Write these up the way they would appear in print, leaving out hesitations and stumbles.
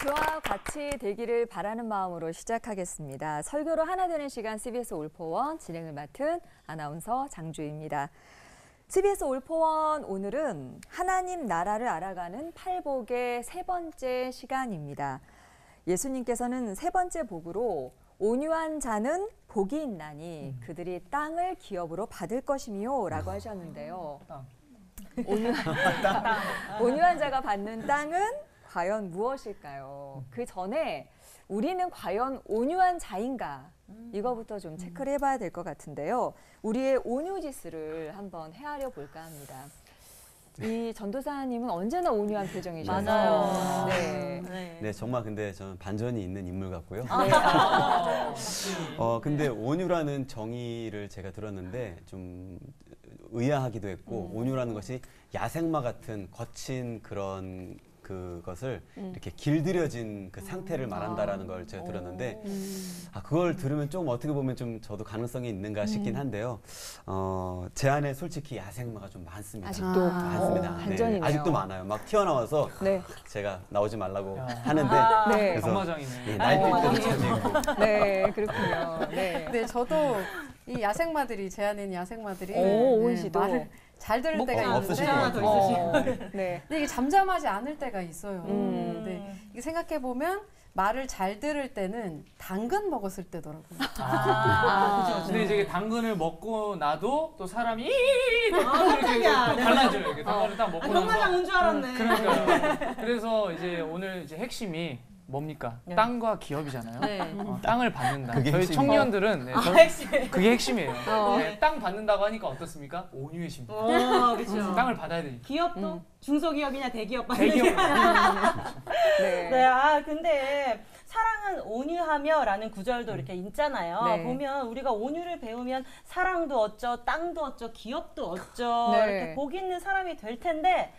그와 같이 되기를 바라는 마음으로 시작하겠습니다. 설교로 하나 되는 시간 CBS 올포원 진행을 맡은 아나운서 장주희입니다. CBS 올포원 오늘은 하나님 나라를 알아가는 팔복의 세 번째 시간입니다. 예수님께서는 세 번째 복으로 온유한 자는 복이 있나니 그들이 땅을 기업으로 받을 것이미요 라고 하셨는데요. 온유한 자가 받는 땅은 과연 무엇일까요? 그 전에 우리는 과연 온유한 자인가? 이거부터 좀 체크를 해봐야 될 것 같은데요. 우리의 온유 지수를 한번 헤아려 볼까 합니다. 이 전도사님은 언제나 온유한 표정이셔서 맞아요. 네, 정말 근데 저는 반전이 있는 인물 같고요. 네. 근데 온유라는 정의를 제가 들었는데 좀 의아하기도 했고 온유라는 것이 야생마 같은 거친 그런 그것을 이렇게 길들여진 그 상태를 말한다라는 걸 제가 들었는데 그걸 들으면 좀 어떻게 보면 좀 저도 가능성이 있는가 싶긴 한데요. 제 안에 솔직히 야생마가 좀 많습니다. 아직도 많습니다. 반전이네요. 아직도 많아요. 막 튀어나와서 네. 제가 나오지 말라고 하는데 네. 그래서 경마장이네. 날뛸 때도 찾고 네, 그렇군요. 네. 네, 저도 이 야생마들이 제 안에 있는 야생마들이 오은 씨도 말을 잘 들을 때가 없으실 있는데, 것 같아요. 네. 근데 이게 잠잠하지 않을 때가 있어요. 네. 이게 생각해 보면 말을 잘 들을 때는 당근 먹었을 때더라고요. 근데 이제 당근을 먹고 나도 또 사람이 이렇게 달라져요. 이렇게 당근을 딱 먹고 나서. 경마장 온 줄 알았네. 그러니까요. 그래서 이제 오늘 이제 핵심이 뭡니까? 땅과 기업이잖아요. 네. 땅을 받는다. 그게 저희 핵심이에요? 청년들은 네, 핵심. 그게 핵심이에요. 네, 땅 받는다고 하니까 어떻습니까? 온유해집니다. 그렇죠. 땅을 받아야 되니까. 기업도 중소기업이냐 대기업 대기업. 네. 네, 근데 사랑은 온유하며라는 구절도 이렇게 있잖아요. 네. 보면 우리가 온유를 배우면 사랑도 얻죠, 땅도 얻죠, 기업도 얻죠. 네. 이렇게 복 있는 사람이 될 텐데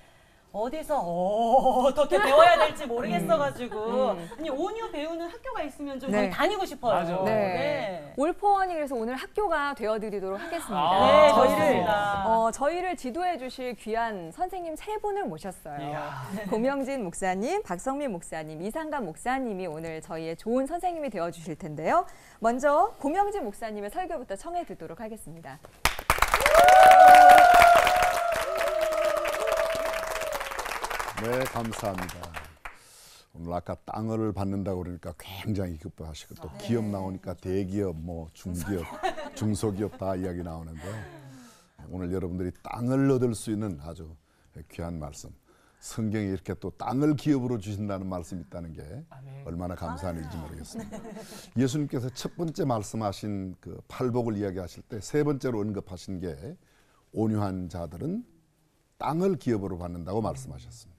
어디서 어떻게 배워야 될지 모르겠어가지고 아니 온유 배우는 학교가 있으면 좀 네. 거기 다니고 싶어요. 맞아. 네. 네. 올포원이 그래서 오늘 학교가 되어드리도록 하겠습니다. 아, 저희를 지도해 주실 귀한 선생님 세 분을 모셨어요. 이야. 고명진 목사님, 박성민 목사님, 이상감 목사님이 오늘 저희의 좋은 선생님이 되어 주실 텐데요. 먼저 고명진 목사님의 설교부터 청해 듣도록 하겠습니다. 네, 감사합니다. 오늘 아까 땅을 받는다고 그러니까 굉장히 기뻐하시고 또 기업 나오니까 대기업, 뭐 중기업, 중소기업 다 이야기 나오는데 오늘 여러분들이 땅을 얻을 수 있는 아주 귀한 말씀. 성경에 이렇게 또 땅을 기업으로 주신다는 말씀이 있다는 게 얼마나 감사한 일인지 모르겠습니다. 예수님께서 첫 번째 말씀하신 그 팔복을 이야기하실 때 세 번째로 언급하신 게 온유한 자들은 땅을 기업으로 받는다고 말씀하셨습니다.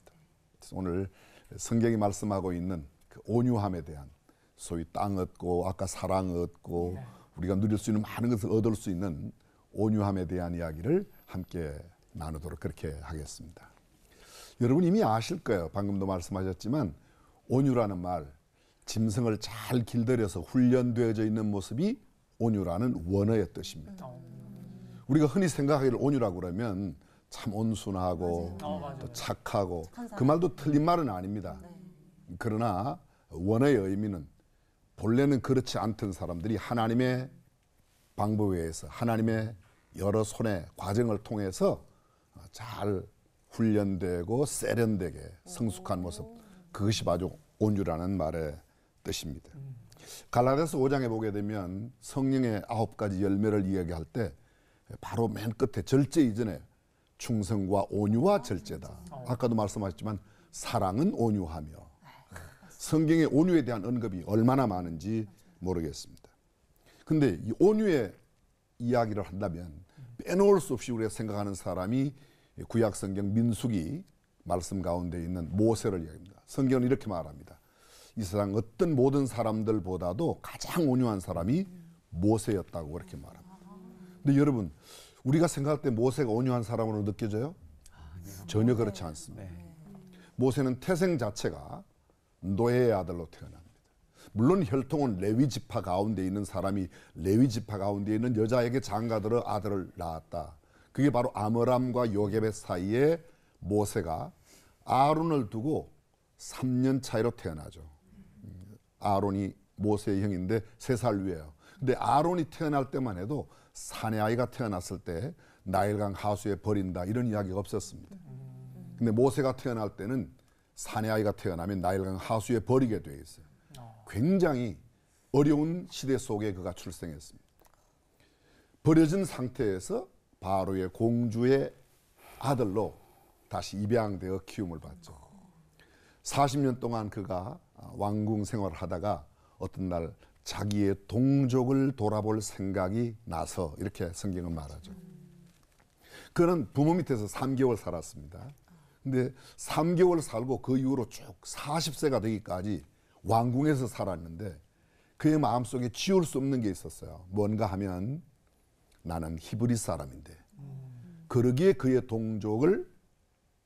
그래서 오늘 성경이 말씀하고 있는 그 온유함에 대한 소위 땅 얻고 아까 사랑 얻고 우리가 누릴 수 있는 많은 것을 얻을 수 있는 온유함에 대한 이야기를 함께 나누도록 그렇게 하겠습니다. 여러분 이미 아실 거예요. 방금도 말씀하셨지만 온유라는 말, 짐승을 잘 길들여서 훈련되어져 있는 모습이 온유라는 원어의 뜻입니다. 우리가 흔히 생각하기를 온유라고 그러면 참 온순하고 또 착하고 그 말도 틀린 말은 아닙니다. 그러나 원어의 의미는 본래는 그렇지 않던 사람들이 하나님의 방법에 의해서 하나님의 여러 손의 과정을 통해서 잘 훈련되고 세련되게 성숙한 모습, 그것이 바로 온유라는 말의 뜻입니다. 갈라디아서 5장에 보게 되면 성령의 9가지 열매를 이야기할 때 바로 맨 끝에 절제 이전에 충성과 온유와 절제다. 아까도 말씀하셨지만 사랑은 온유하며 성경의 온유에 대한 언급이 얼마나 많은지 모르겠습니다. 근데 이 온유의 이야기를 한다면 빼놓을 수 없이 우리가 생각하는 사람이 구약 성경 민수기 말씀 가운데 있는 모세를 이야기합니다. 성경은 이렇게 말합니다. 이 세상 어떤 모든 사람들보다도 가장 온유한 사람이 모세였다고 그렇게 말합니다. 근데 여러분 우리가 생각할 때 모세가 온유한 사람으로 느껴져요? 전혀 그렇지 않습니다. 모세는 태생 자체가 노예의 아들로 태어납니다. 물론 혈통은 레위 지파 가운데 있는 사람이 레위 지파 가운데 있는 여자에게 장가들어 아들을 낳았다. 그게 바로 아므람과 요게벳 사이에 모세가 아론을 두고 3년 차이로 태어나죠. 아론이 모세의 형인데 3살 위에요. 근데 아론이 태어날 때만 해도 사내 아이가 태어났을 때 나일강 하수에 버린다 이런 이야기가 없었습니다. 근데 모세가 태어날 때는 사내 아이가 태어나면 나일강 하수에 버리게 돼 있어요. 굉장히 어려운 시대 속에 그가 출생했습니다. 버려진 상태에서 바로의 공주의 아들로 다시 입양되어 키움을 받죠. 40년 동안 그가 왕궁 생활을 하다가 어떤 날 자기의 동족을 돌아볼 생각이 나서 이렇게 성경은 말하죠. 그는 부모 밑에서 3개월 살았습니다. 근데 3개월 살고 그 이후로 쭉 40세가 되기까지 왕궁에서 살았는데 그의 마음속에 지울 수 없는 게 있었어요. 뭔가 하면 나는 히브리 사람인데 그러기에 그의 동족을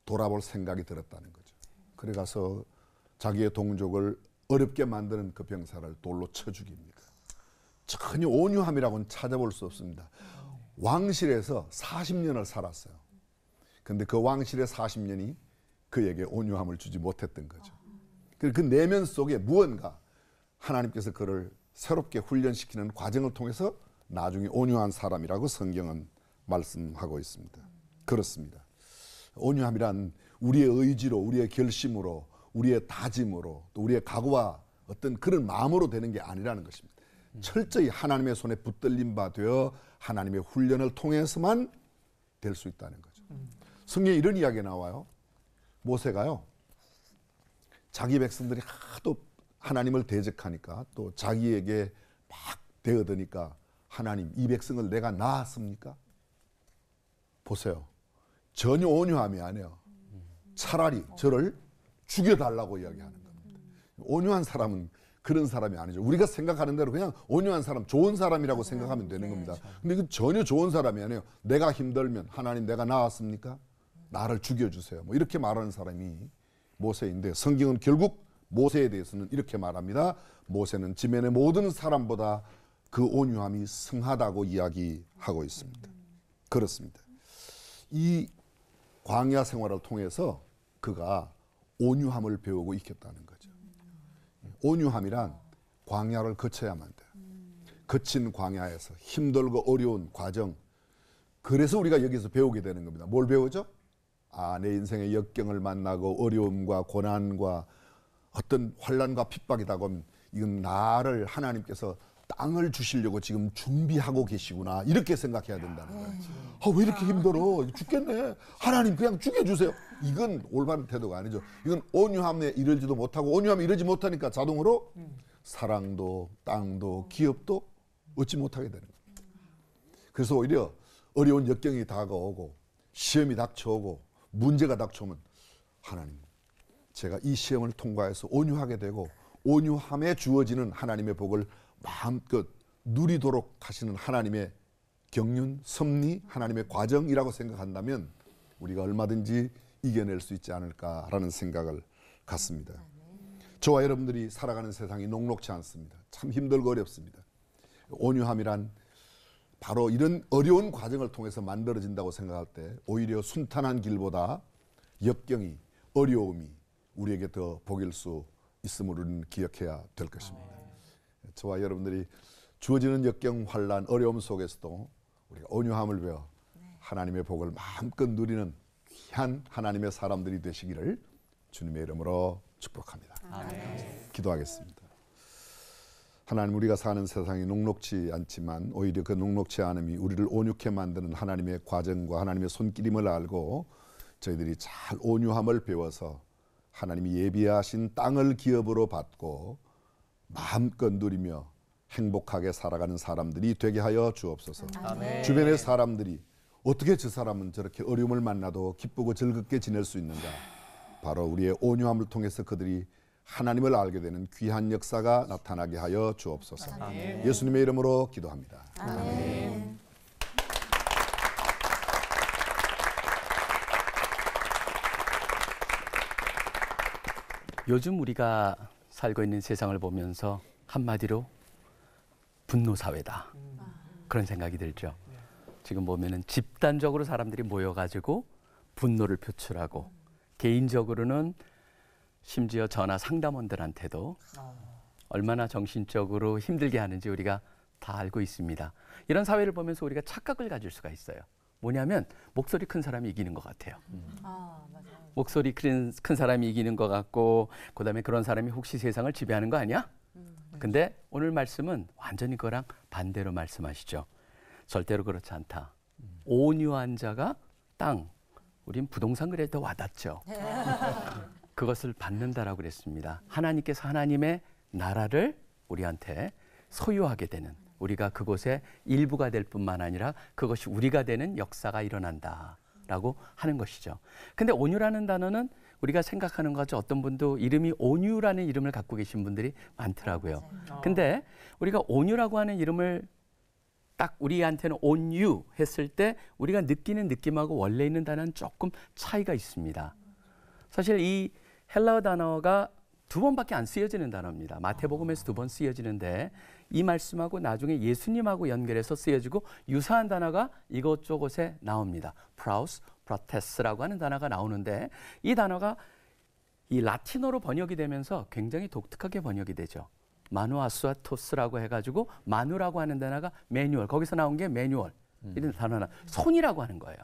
돌아볼 생각이 들었다는 거죠. 그래 가서 자기의 동족을 어렵게 만드는 그 병사를 돌로 쳐 죽입니다. 전혀 온유함이라고는 찾아볼 수 없습니다. 왕실에서 40년을 살았어요. 근데 그 왕실의 40년이 그에게 온유함을 주지 못했던 거죠. 그 내면 속에 무언가 하나님께서 그를 새롭게 훈련시키는 과정을 통해서 나중에 온유한 사람이라고 성경은 말씀하고 있습니다. 그렇습니다. 온유함이란 우리의 의지로, 우리의 결심으로, 우리의 다짐으로, 또 우리의 각오와 어떤 그런 마음으로 되는 게 아니라는 것입니다. 철저히 하나님의 손에 붙들린 바 되어 하나님의 훈련을 통해서만 될 수 있다는 거죠. 성경에 이런 이야기가 나와요. 모세가요, 자기 백성들이 하도 하나님을 대적하니까 또 자기에게 막 대어드니까 하나님, 이 백성을 내가 낳았습니까? 보세요. 전혀 온유함이 아니에요. 차라리 저를 죽여달라고 이야기하는 겁니다. 온유한 사람은 그런 사람이 아니죠. 우리가 생각하는 대로 그냥 온유한 사람, 좋은 사람이라고 생각하면 되는 겁니다. 근데 이건 전혀 좋은 사람이 아니에요. 내가 힘들면 하나님 내가 낳았습니까? 나를 죽여주세요. 뭐 이렇게 말하는 사람이 모세인데 성경은 결국 모세에 대해서는 이렇게 말합니다. 모세는 지면의 모든 사람보다 그 온유함이 승하다고 이야기하고 있습니다. 그렇습니다. 이 광야 생활을 통해서 그가 온유함을 배우고 익혔다는 거죠. 온유함이란 광야를 거쳐야만 돼요. 거친 광야에서 힘들고 어려운 과정. 그래서 우리가 여기서 배우게 되는 겁니다. 뭘 배우죠? 내 인생의 역경을 만나고 어려움과 고난과 어떤 환난과 핍박이 다가오면 이건 나를 하나님께서 땅을 주시려고 지금 준비하고 계시구나 이렇게 생각해야 된다는 거예요. 왜 이렇게 힘들어? 죽겠네. 하나님 그냥 죽여주세요. 이건 올바른 태도가 아니죠. 이건 온유함에 이르지도 못하고 온유함에 이르지 못하니까 자동으로 사랑도 땅도 기업도 얻지 못하게 되는 거예요. 그래서 오히려 어려운 역경이 다가오고 시험이 닥쳐오고 문제가 닥쳐오면 하나님 제가 이 시험을 통과해서 온유하게 되고 온유함에 주어지는 하나님의 복을 마음껏 누리도록 하시는 하나님의 경륜, 섭리, 하나님의 과정이라고 생각한다면 우리가 얼마든지 이겨낼 수 있지 않을까라는 생각을 갖습니다. 저와 여러분들이 살아가는 세상이 녹록지 않습니다. 참 힘들고 어렵습니다. 온유함이란 바로 이런 어려운 과정을 통해서 만들어진다고 생각할 때 오히려 순탄한 길보다 역경이, 어려움이 우리에게 더 복일 수 있음을 우리는 기억해야 될 것입니다. 저와 여러분들이 주어지는 역경, 환난, 어려움 속에서도 우리가 온유함을 배워 하나님의 복을 마음껏 누리는 귀한 하나님의 사람들이 되시기를 주님의 이름으로 축복합니다. 기도하겠습니다. 하나님, 우리가 사는 세상이 녹록지 않지만 오히려 그 녹록지 않음이 우리를 온유케 만드는 하나님의 과정과 하나님의 손길임을 알고 저희들이 잘 온유함을 배워서 하나님이 예비하신 땅을 기업으로 받고 마음껏 누리며 행복하게 살아가는 사람들이 되게 하여 주옵소서. 아멘. 주변의 사람들이 어떻게 저 사람은 저렇게 어려움을 만나도 기쁘고 즐겁게 지낼 수 있는가? 바로 우리의 온유함을 통해서 그들이 하나님을 알게 되는 귀한 역사가 나타나게 하여 주옵소서. 아멘. 예수님의 이름으로 기도합니다. 아멘. 요즘 우리가 살고 있는 세상을 보면서 한마디로 분노 사회다. 그런 생각이 들죠. 지금 보면은 집단적으로 사람들이 모여가지고 분노를 표출하고 개인적으로는 심지어 전화 상담원들한테도 얼마나 정신적으로 힘들게 하는지 우리가 다 알고 있습니다. 이런 사회를 보면서 우리가 착각을 가질 수가 있어요. 뭐냐면 목소리 큰 사람이 이기는 것 같아요. 목소리 큰 사람이 이기는 것 같고 그다음에 그런 사람이 혹시 세상을 지배하는 거 아니야? 근데 오늘 말씀은 완전히 그거랑 반대로 말씀하시죠. 절대로 그렇지 않다. 온유한 자가 땅, 우린 부동산 그래 더 와닿죠. 그것을 받는다라고 그랬습니다. 하나님께서 하나님의 나라를 우리한테 소유하게 되는, 우리가 그곳의 일부가 될 뿐만 아니라 그것이 우리가 되는 역사가 일어난다라고 하는 것이죠. 근데 온유라는 단어는 우리가 생각하는 것처럼 어떤 분도 이름이 온유라는 이름을 갖고 계신 분들이 많더라고요. 근데 우리가 온유라고 하는 이름을 딱 우리한테는 온유 했을 때 우리가 느끼는 느낌하고 원래 있는 단어는 조금 차이가 있습니다. 사실 이 헬라어 단어가 2번밖에 안 쓰여지는 단어입니다. 마태복음에서 2번 쓰여지는데 이 말씀하고 나중에 예수님하고 연결해서 쓰여지고 유사한 단어가 이것저것에 나옵니다. 프라우스, 프로테스라고 하는 단어가 나오는데 이 단어가 이 라틴어로 번역이 되면서 굉장히 독특하게 번역이 되죠. 마누아수아토스라고 해가지고 마누라고 하는 단어가 매뉴얼, 거기서 나온 게 매뉴얼 이런 단어나 손이라고 하는 거예요.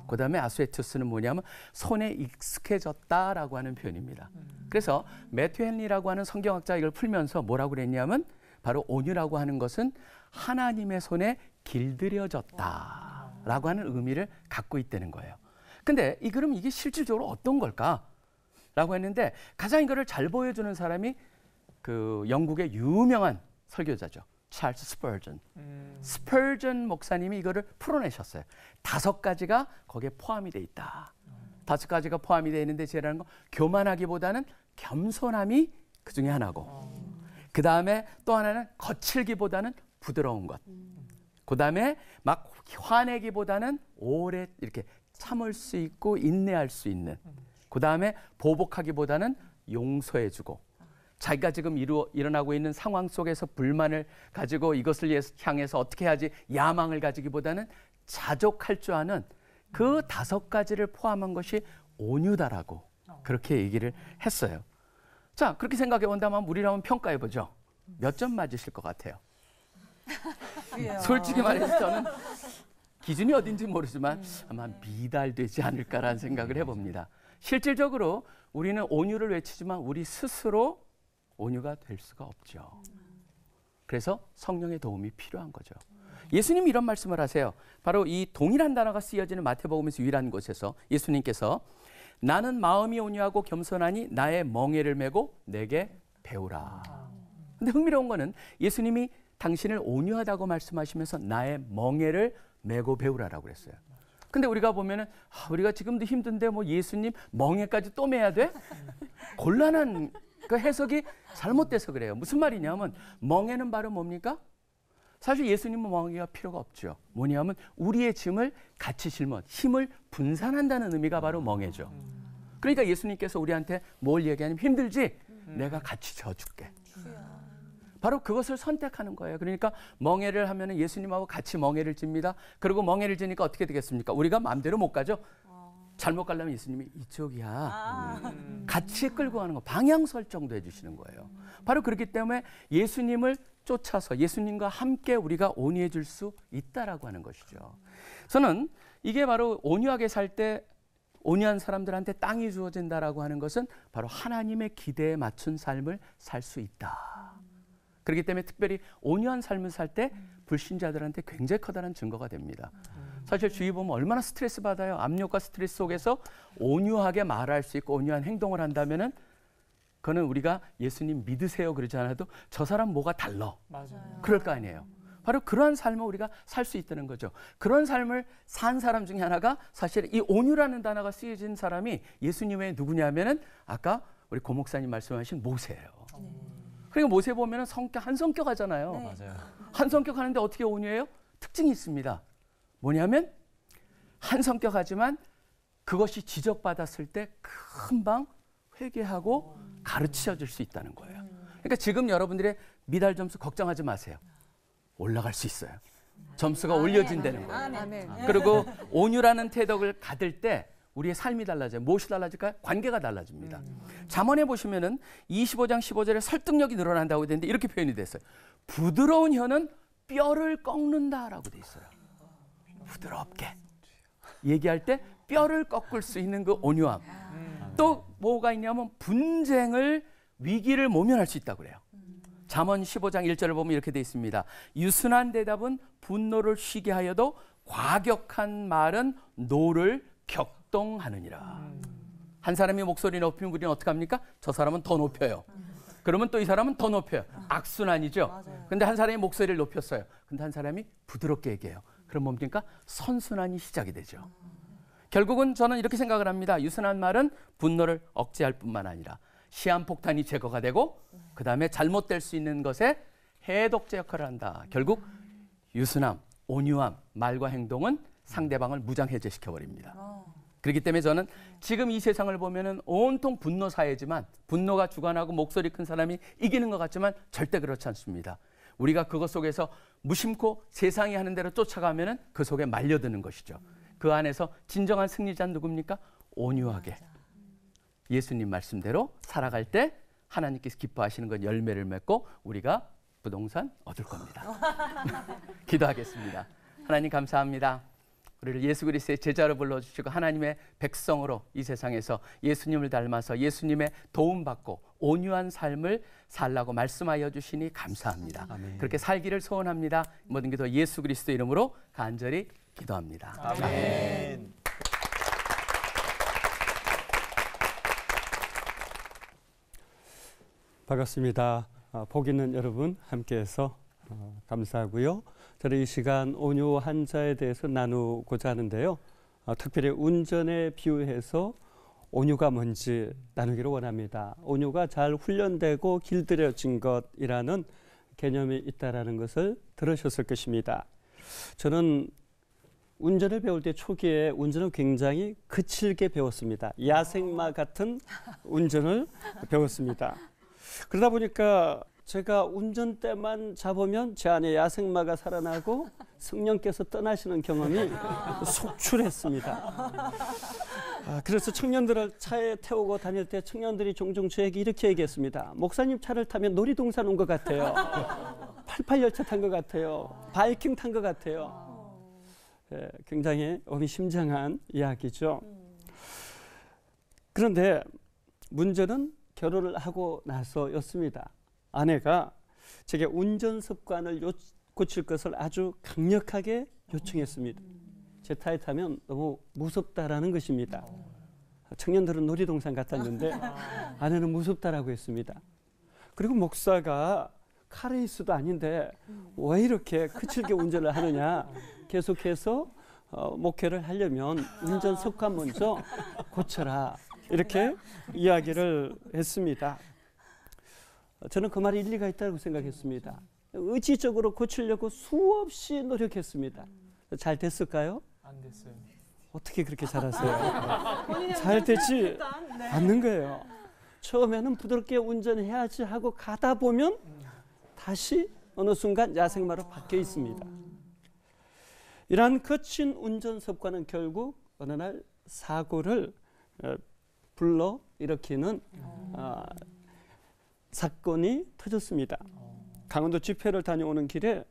그 다음에 아수에투스는 뭐냐면 손에 익숙해졌다라고 하는 표현입니다. 그래서 매튜 헨리라고 하는 성경학자가 이걸 풀면서 뭐라고 그랬냐면 바로 온유라고 하는 것은 하나님의 손에 길들여졌다라고 하는 의미를 갖고 있다는 거예요. 근데 그럼 이게 실질적으로 어떤 걸까? 라고 했는데 가장 이거를 잘 보여주는 사람이 그 영국의 유명한 설교자죠. 찰스 스퍼전. 스퍼전 목사님이 이거를 풀어내셨어요. 5가지가 거기에 포함이 돼 있다. 5가지가 포함이 돼 있는데 제라는 건 교만하기보다는 겸손함이 그 중에 하나고 그 다음에 또 하나는 거칠기보다는 부드러운 것. 그 다음에 막 화내기보다는 오래 이렇게 참을 수 있고 인내할 수 있는. 그 다음에 보복하기보다는 용서해주고 자기가 지금 일어나고 있는 상황 속에서 불만을 가지고 이것을 향해서 어떻게 해야지 야망을 가지기보다는 자족할 줄 아는 그 5가지를 포함한 것이 온유다라고 그렇게 얘기를 했어요. 자, 그렇게 생각해 본다면 우리를 한번 평가해 보죠. 몇 점 맞으실 것 같아요? 솔직히 말해서 저는 기준이 어딘지 모르지만 아마 미달되지 않을까라는 생각을 해봅니다. 실질적으로 우리는 온유를 외치지만 우리 스스로 온유가 될 수가 없죠. 그래서 성령의 도움이 필요한 거죠. 예수님이 이런 말씀을 하세요. 바로 이 동일한 단어가 쓰여지는 마태복음에서 유일한 곳에서 예수님께서 나는 마음이 온유하고 겸손하니 나의 멍에를 메고 내게 배우라. 근데 흥미로운 거는 예수님이 당신을 온유하다고 말씀하시면서 나의 멍에를 메고 배우라라고 그랬어요. 근데 우리가 보면은 우리가 지금도 힘든데 뭐 예수님 멍에까지 또 매야 돼? 곤란한 그 해석이 잘못돼서 그래요. 무슨 말이냐면 멍에는 바로 뭡니까? 사실 예수님은 멍에가 필요가 없죠. 뭐냐면 우리의 짐을 같이 짊어 힘을 분산한다는 의미가 바로 멍에죠. 그러니까 예수님께서 우리한테 뭘 얘기하냐면 힘들지? 내가 같이 져줄게. 바로 그것을 선택하는 거예요. 그러니까 멍에를 하면 예수님하고 같이 멍에를 집니다. 그리고 멍에를 지니까 어떻게 되겠습니까? 우리가 마음대로 못 가죠. 잘못 가려면 예수님이 이쪽이야. 같이 끌고 가는 거, 방향 설정도 해주시는 거예요. 바로 그렇기 때문에 예수님을 쫓아서 예수님과 함께 우리가 온유해 줄 수 있다라고 하는 것이죠. 저는 이게 바로 온유하게 살 때 온유한 사람들한테 땅이 주어진다라고 하는 것은 바로 하나님의 기대에 맞춘 삶을 살 수 있다. 그렇기 때문에 특별히 온유한 삶을 살 때 불신자들한테 굉장히 커다란 증거가 됩니다. 사실 주위 보면 얼마나 스트레스 받아요. 압력과 스트레스 속에서 온유하게 말할 수 있고 온유한 행동을 한다면은 그거는 우리가 예수님 믿으세요 그러지 않아도 저 사람 뭐가 달라. 맞아요. 그럴 거 아니에요. 바로 그러한 삶을 우리가 살 수 있다는 거죠. 그런 삶을 산 사람 중에 하나가 사실 이 온유라는 단어가 쓰여진 사람이 예수님 외에 누구냐면은 아까 우리 고 목사님 말씀하신 모세예요. 그러니까 모세 보면은 한 성격 하잖아요. 맞아요. 한 성격 하는데 어떻게 온유해요? 특징이 있습니다. 뭐냐면 한 성격 하지만 그것이 지적받았을 때 금방 회개하고 가르쳐 줄 수 있다는 거예요. 그러니까 지금 여러분들의 미달 점수 걱정하지 마세요. 올라갈 수 있어요. 점수가 올려진다는 거예요. 아멘. 그리고 온유라는 태도를 가질 때 우리의 삶이 달라져요. 무엇이 달라질까요? 관계가 달라집니다. 잠언에 보시면은 25장 15절에 설득력이 늘어난다고 되는데 이렇게 표현이 됐어요. 부드러운 혀는 뼈를 꺾는다라고 돼 있어요. 부드럽게 얘기할 때 뼈를 꺾을 수 있는 그 온유함. 또 뭐가 있냐면 분쟁을 위기를 모면할 수 있다고 그래요. 잠언 15장 1절을 보면 이렇게 돼 있습니다. 유순한 대답은 분노를 쉬게 하여도 과격한 말은 노를 격동하느니라. 한 사람이 목소리 높이면 우리는 어떻게 합니까? 저 사람은 더 높여요. 그러면 또 이 사람은 더 높여요. 악순환이죠. 근데 한 사람이 목소리를 높였어요. 근데 한 사람이 부드럽게 얘기해요. 그럼 뭡니까? 선순환이 시작이 되죠. 결국은 저는 이렇게 생각을 합니다. 유순한 말은 분노를 억제할 뿐만 아니라 시한폭탄이 제거가 되고 그 다음에 잘못될 수 있는 것에 해독제 역할을 한다. 결국 유순함, 온유함, 말과 행동은 상대방을 무장해제시켜버립니다. 그렇기 때문에 저는 지금 이 세상을 보면은 온통 분노 사회지만 분노가 주관하고 목소리 큰 사람이 이기는 것 같지만 절대 그렇지 않습니다. 우리가 그것 속에서 무심코 세상이 하는 대로 쫓아가면은 그 속에 말려드는 것이죠. 그 안에서 진정한 승리자는 누굽니까? 온유하게 예수님 말씀대로 살아갈 때 하나님께서 기뻐하시는 건 열매를 맺고 우리가 부동산 얻을 겁니다. 기도하겠습니다. 하나님 감사합니다. 우리를 예수 그리스도의 제자로 불러주시고 하나님의 백성으로 이 세상에서 예수님을 닮아서 예수님의 도움받고 온유한 삶을 살라고 말씀하여 주시니 감사합니다. 아멘. 그렇게 살기를 소원합니다. 모든 게 더 예수 그리스도 이름으로 간절히 기도합니다. 아멘. 반갑습니다. 복 있는 여러분 함께해서 감사하고요. 저는 이 시간 온유 한자에 대해서 나누고자 하는데요. 특별히 운전에 비유해서 온유가 뭔지 나누기를 원합니다. 온유가 잘 훈련되고 길들여진 것이라는 개념이 있다는 것을 들으셨을 것입니다. 저는 운전을 배울 때 초기에 운전을 굉장히 거칠게 배웠습니다. 야생마 같은 운전을 배웠습니다. 그러다 보니까 제가 운전대만 잡으면 제 안에 야생마가 살아나고 성령께서 떠나시는 경험이 속출했습니다. 그래서 청년들을 차에 태우고 다닐 때 청년들이 종종 저에게 이렇게 얘기했습니다. 목사님 차를 타면 놀이동산 온 것 같아요. 88열차 탄 것 같아요. 바이킹 탄 것 같아요. 굉장히 의미심장한 이야기죠. 그런데 문제는 결혼을 하고 나서였습니다. 아내가 제게 운전 습관을 고칠 것을 아주 강력하게 요청했습니다. 제 차에 타면 너무 무섭다라는 것입니다. 청년들은 놀이동산 같았는데 아내는 무섭다라고 했습니다. 그리고 목사가 카레이스도 아닌데 왜 이렇게 거칠게 운전을 하느냐. 계속해서 목회를 하려면 운전 습관 먼저 고쳐라. 이렇게 이야기를 했습니다. 저는 그 말이 일리가 있다고 생각했습니다. 의지적으로 고치려고 수없이 노력했습니다. 잘 됐을까요? 안 됐어요. 어떻게 그렇게 잘하세요? 잘 되지 않는 거예요. 처음에는 부드럽게 운전해야지 하고 가다 보면 다시 어느 순간 야생마로 바뀌어 있습니다. 이러한 거친 운전 습관은 결국 어느 날 사고를 불러 일으키는 사건이 터졌습니다. 강원도 집회를 다녀오는 길에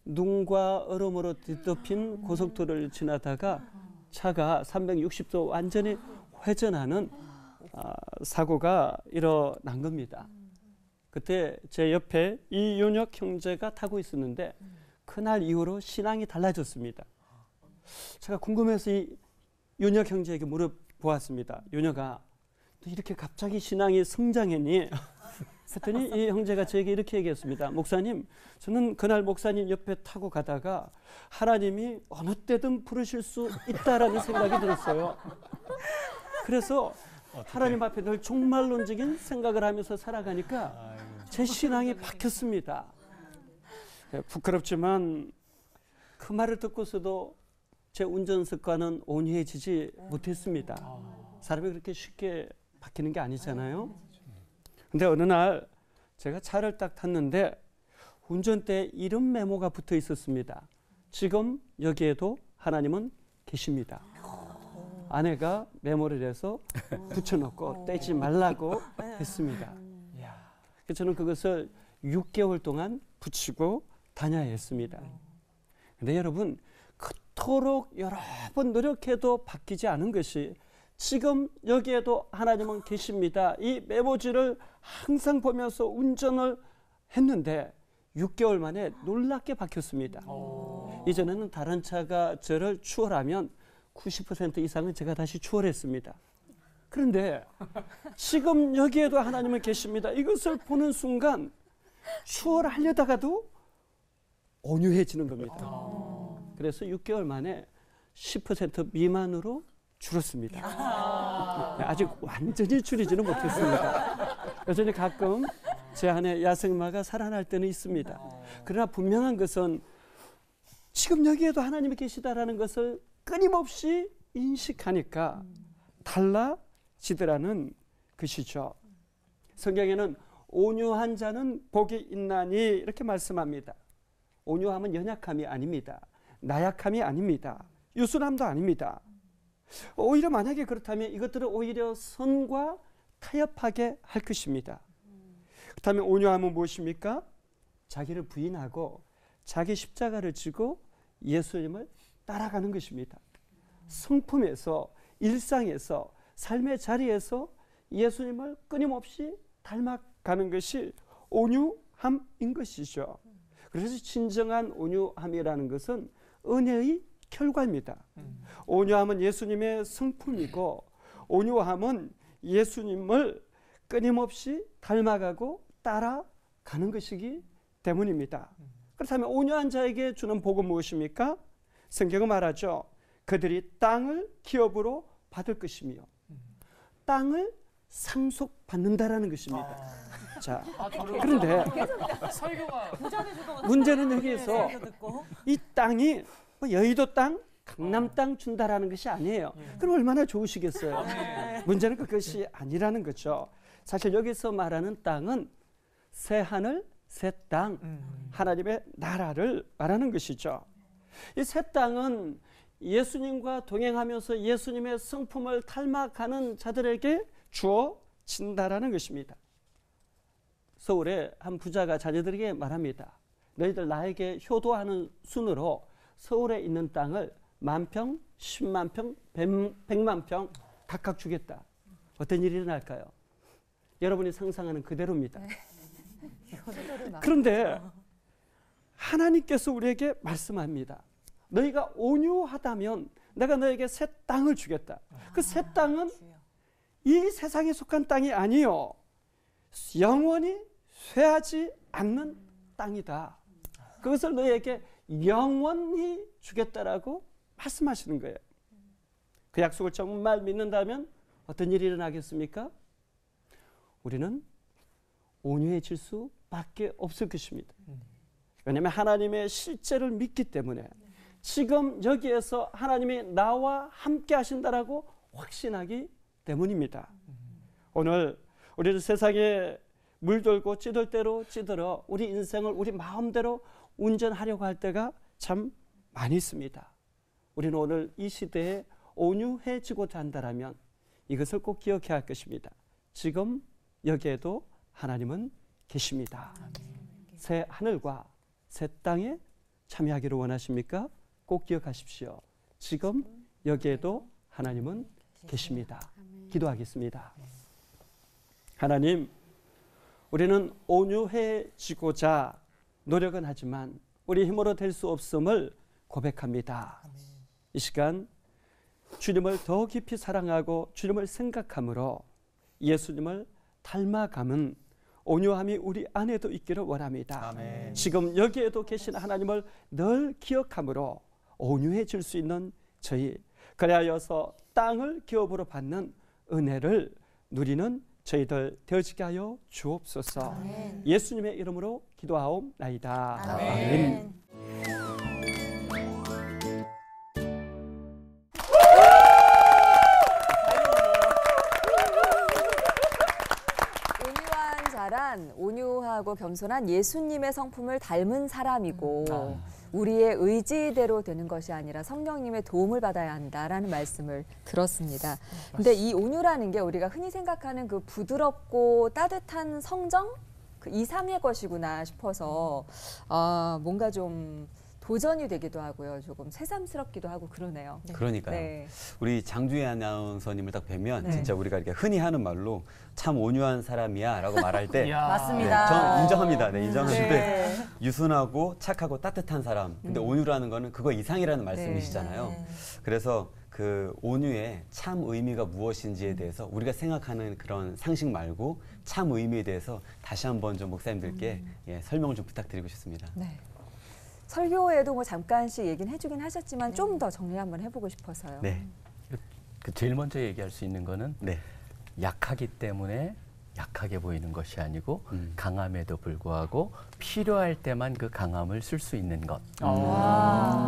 눈과 얼음으로 뒤덮인 고속도로를 지나다가 차가 360도 완전히 회전하는 사고가 일어난 겁니다. 그때 제 옆에 이윤혁 형제가 타고 있었는데 그날 이후로 신앙이 달라졌습니다. 제가 궁금해서 이 윤혁 형제에게 물어보았습니다. 윤혁아, 너 이렇게 갑자기 신앙이 성장했니? 그랬더니 이 형제가 저에게 이렇게 얘기했습니다. 목사님, 저는 그날 목사님 옆에 타고 가다가 하나님이 어느 때든 부르실 수 있다라는 생각이 들었어요. 그래서 하나님 앞에 늘 종말론적인 생각을 하면서 살아가니까 제 신앙이 바뀌었습니다. 부끄럽지만 그 말을 듣고서도 제 운전 습관은 온유해지지 못했습니다. 사람이 그렇게 쉽게 바뀌는 게 아니잖아요. 근데 어느 날 제가 차를 딱 탔는데 운전대에 이름 메모가 붙어 있었습니다. 지금 여기에도 하나님은 계십니다. 아내가 메모를 해서 붙여놓고 떼지 말라고 했습니다. 그래서 저는 그것을 6개월 동안 붙이고 다녀야 했습니다. 근데 여러분, 그토록 여러 번 노력해도 바뀌지 않은 것이 지금 여기에도 하나님은 계십니다. 이 메모지를 항상 보면서 운전을 했는데 6개월 만에 놀랍게 바뀌었습니다. 이전에는 다른 차가 저를 추월하면 90% 이상은 제가 다시 추월했습니다. 그런데 지금 여기에도 하나님은 계십니다. 이것을 보는 순간 추월하려다가도 온유해지는 겁니다. 그래서 6개월 만에 10% 미만으로 줄었습니다. 아직 완전히 줄이지는 못했습니다. 여전히 가끔 제 안에 야생마가 살아날 때는 있습니다. 그러나 분명한 것은 지금 여기에도 하나님이 계시다라는 것을 끊임없이 인식하니까 달라지더라는 것이죠. 성경에는 온유한 자는 복이 있나니 이렇게 말씀합니다. 온유함은 연약함이 아닙니다. 나약함이 아닙니다. 유순함도 아닙니다. 오히려 만약에 그렇다면 이것들은 오히려 선과 타협하게 할 것입니다. 그렇다면 온유함은 무엇입니까? 자기를 부인하고 자기 십자가를 지고 예수님을 따라가는 것입니다. 성품에서, 일상에서, 삶의 자리에서 예수님을 끊임없이 닮아가는 것이 온유함인 것이죠. 그래서 진정한 온유함이라는 것은 은혜의 결과입니다. 온유함은 예수님의 성품이고 온유함은 예수님을 끊임없이 닮아가고 따라가는 것이기 때문입니다. 그렇다면 온유한 자에게 주는 복은 무엇입니까? 성경은 말하죠. 그들이 땅을 기업으로 받을 것이며 땅을 상속받는다라는 것입니다. 자, 그런데 문제는 여기에서 이 땅이 뭐 여의도 땅, 강남 땅 준다라는 것이 아니에요. 그럼 얼마나 좋으시겠어요. 문제는 그것이 아니라는 거죠. 사실 여기서 말하는 땅은 새 하늘, 새 땅, 하나님의 나라를 말하는 것이죠. 이 새 땅은 예수님과 동행하면서 예수님의 성품을 닮아가는 자들에게 주어진다라는 것입니다. 서울에 한 부자가 자녀들에게 말합니다. 너희들 나에게 효도하는 순으로 서울에 있는 땅을 10,000평, 100,000평, 100,000평 각각 주겠다. 어떤 일이 일어날까요? 여러분이 상상하는 그대로입니다. 그런데 하나님께서 우리에게 말씀합니다. 너희가 온유하다면 내가 너에게 새 땅을 주겠다. 그 새 땅은 이 세상에 속한 땅이 아니요. 영원히 쇠하지 않는 땅이다. 그것을 너희에게 영원히 주겠다라고 말씀하시는 거예요. 그 약속을 정말 믿는다면 어떤 일이 일어나겠습니까? 우리는 온유해질 수밖에 없을 것입니다. 왜냐하면 하나님의 실제를 믿기 때문에 지금 여기에서 하나님이 나와 함께 하신다라고 확신하기 때문입니다. 오늘 우리는 세상에 물들고 찌들 대로 찌들어 우리 인생을 우리 마음대로 운전하려고 할 때가 참 많이 있습니다. 우리는 오늘 이 시대에 온유해지고자 한다면 이것을 꼭 기억해야 할 것입니다. 지금 여기에도 하나님은 계십니다. 새 하늘과 새 땅에 참여하기를 원하십니까? 꼭 기억하십시오. 지금 여기에도 하나님은 계십니다. 기도하겠습니다. 하나님, 우리는 온유해지고자 노력은 하지만 우리 힘으로 될 수 없음을 고백합니다. 이 시간 주님을 더 깊이 사랑하고 주님을 생각함으로 예수님을 닮아가는 온유함이 우리 안에도 있기를 원합니다. 아멘. 지금 여기에도 계신 하나님을 늘 기억함으로 온유해질 수 있는 저희, 그리하여서 땅을 기업으로 받는 은혜를 누리는 저희들 되어지게 하여 주옵소서. 아멘. 예수님의 이름으로 기도하옵나이다. 아멘. 온유한 자란 온유하고 겸손한 예수님의 성품을 닮은 사람이고 우리의 의지대로 되는 것이 아니라 성령님의 도움을 받아야 한다라는 말씀을 들었습니다. 근데 이 온유라는 게 우리가 흔히 생각하는 그 부드럽고 따뜻한 성정? 그 2, 3의 것이구나 싶어서 뭔가 좀 도전이 되기도 하고요. 조금 새삼스럽기도 하고 그러네요. 그러니까요. 네. 우리 장주희 아나운서님을 딱 뵈면 네. 진짜 우리가 이렇게 흔히 하는 말로 참 온유한 사람이야라고 말할 때 이야. 맞습니다. 전 인정합니다. 네, 인정하는데 네. 유순하고 착하고 따뜻한 사람. 근데 온유라는 거는 그거 이상이라는 말씀이시잖아요. 네. 그래서 그 온유의 참 의미가 무엇인지에 대해서 우리가 생각하는 그런 상식 말고 참 의미에 대해서 다시 한번 좀 목사님들께 예, 설명을 좀 부탁드리고 싶습니다. 네. 설교에도 뭐 잠깐씩 얘기는 해주긴 하셨지만 좀 더 정리 한번 해보고 싶어서요. 네. 그 제일 먼저 얘기할 수 있는 거는 네. 약하기 때문에 약하게 보이는 것이 아니고 강함에도 불구하고 필요할 때만 그 강함을 쓸 수 있는 것.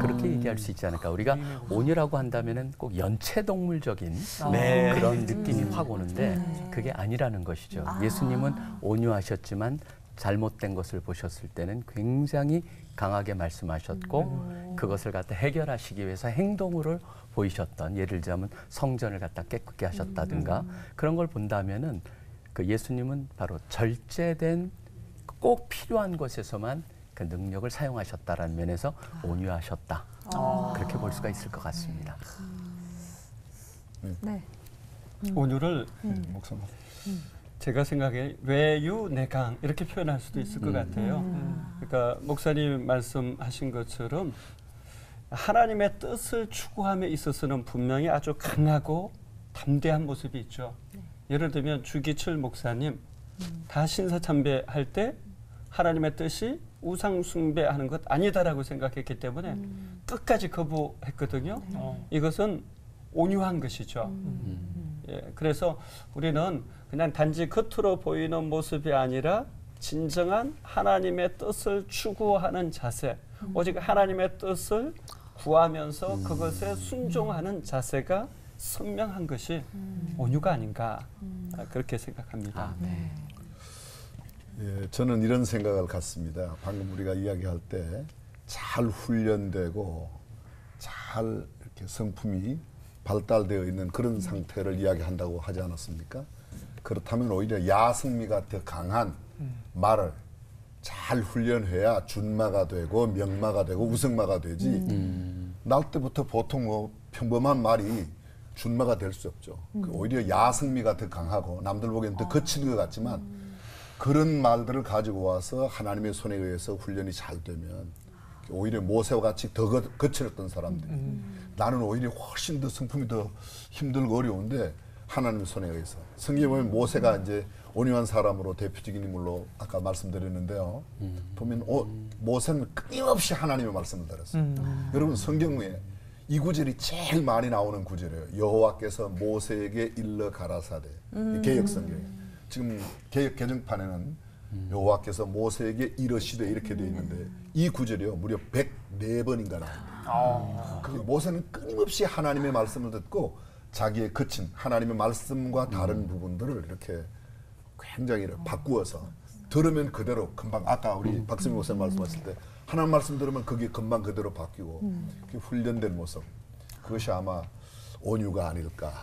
그렇게 얘기할 수 있지 않을까. 우리가 온유라고 한다면은 꼭 연체동물적인 네. 그런 느낌이 확 오는데 그게 아니라는 것이죠. 예수님은 온유하셨지만 잘못된 것을 보셨을 때는 굉장히 강하게 말씀하셨고 그것을 갖다 해결하시기 위해서 행동으로 보이셨던, 예를 들자면 성전을 갖다 깨끗게 하셨다든가 그런 걸 본다면은 그 예수님은 바로 절제된 꼭 필요한 것에서만 그 능력을 사용하셨다라는 면에서 온유하셨다. 그렇게 볼 수가 있을 것 같습니다. 네. 온유를 목사님 제가 생각에 외유내강 이렇게 표현할 수도 있을 것 같아요. 그러니까 목사님 말씀하신 것처럼 하나님의 뜻을 추구함에 있어서는 분명히 아주 강하고 담대한 모습이 있죠. 예를 들면 주기철 목사님 다 신사참배할 때 하나님의 뜻이 우상 숭배하는 것 아니다라고 생각했기 때문에 끝까지 거부했거든요. 이것은 온유한 것이죠. 예, 그래서 우리는 그냥 단지 겉으로 보이는 모습이 아니라 진정한 하나님의 뜻을 추구하는 자세, 오직 하나님의 뜻을 구하면서 그것에 순종하는 자세가 선명한 것이 온유가 아닌가 그렇게 생각합니다. 네. 예, 저는 이런 생각을 갖습니다. 방금 우리가 이야기할 때 잘 훈련되고 잘 이렇게 성품이 발달되어 있는 그런 상태를 이야기한다고 하지 않았습니까? 그렇다면 오히려 야성미가 더 강한 말을 잘 훈련해야 준마가 되고 명마가 되고 우승마가 되지. 날 때부터 보통 뭐 평범한 말이 준마가 될 수 없죠. 오히려 야성미가 더 강하고 남들 보기엔 더 거친 것 같지만 그런 말들을 가지고 와서 하나님의 손에 의해서 훈련이 잘 되면 오히려 모세와 같이 더 거칠었던 사람들이 나는 오히려 훨씬 더 성품이 더 힘들고 어려운데 하나님의 손에 의해서 성경에 보면 모세가 이제 온유한 사람으로 대표적인 인물로 아까 말씀드렸는데요. 보면 모세는 끊임없이 하나님의 말씀을 들었어요. 여러분 성경에 이 구절이 제일 많이 나오는 구절이에요. 여호와께서 모세에게 일러 가라사대. 개역 성경에. 지금 개역 개정판에는 여호와께서 모세에게 이르시되 이렇게 되어 있는데 이 구절이요. 무려 104번인가 나옵니다. 모세는 끊임없이 하나님의 말씀을 듣고 자기의 거친 하나님의 말씀과 다른 부분들을 이렇게 굉장히 바꾸어서 들으면 그대로 금방 아까 우리 박수미 목사님 말씀하실 때 하나님 말씀 들으면 그게 금방 그대로 바뀌고 훈련된 모습 그것이 아마 온유가 아닐까.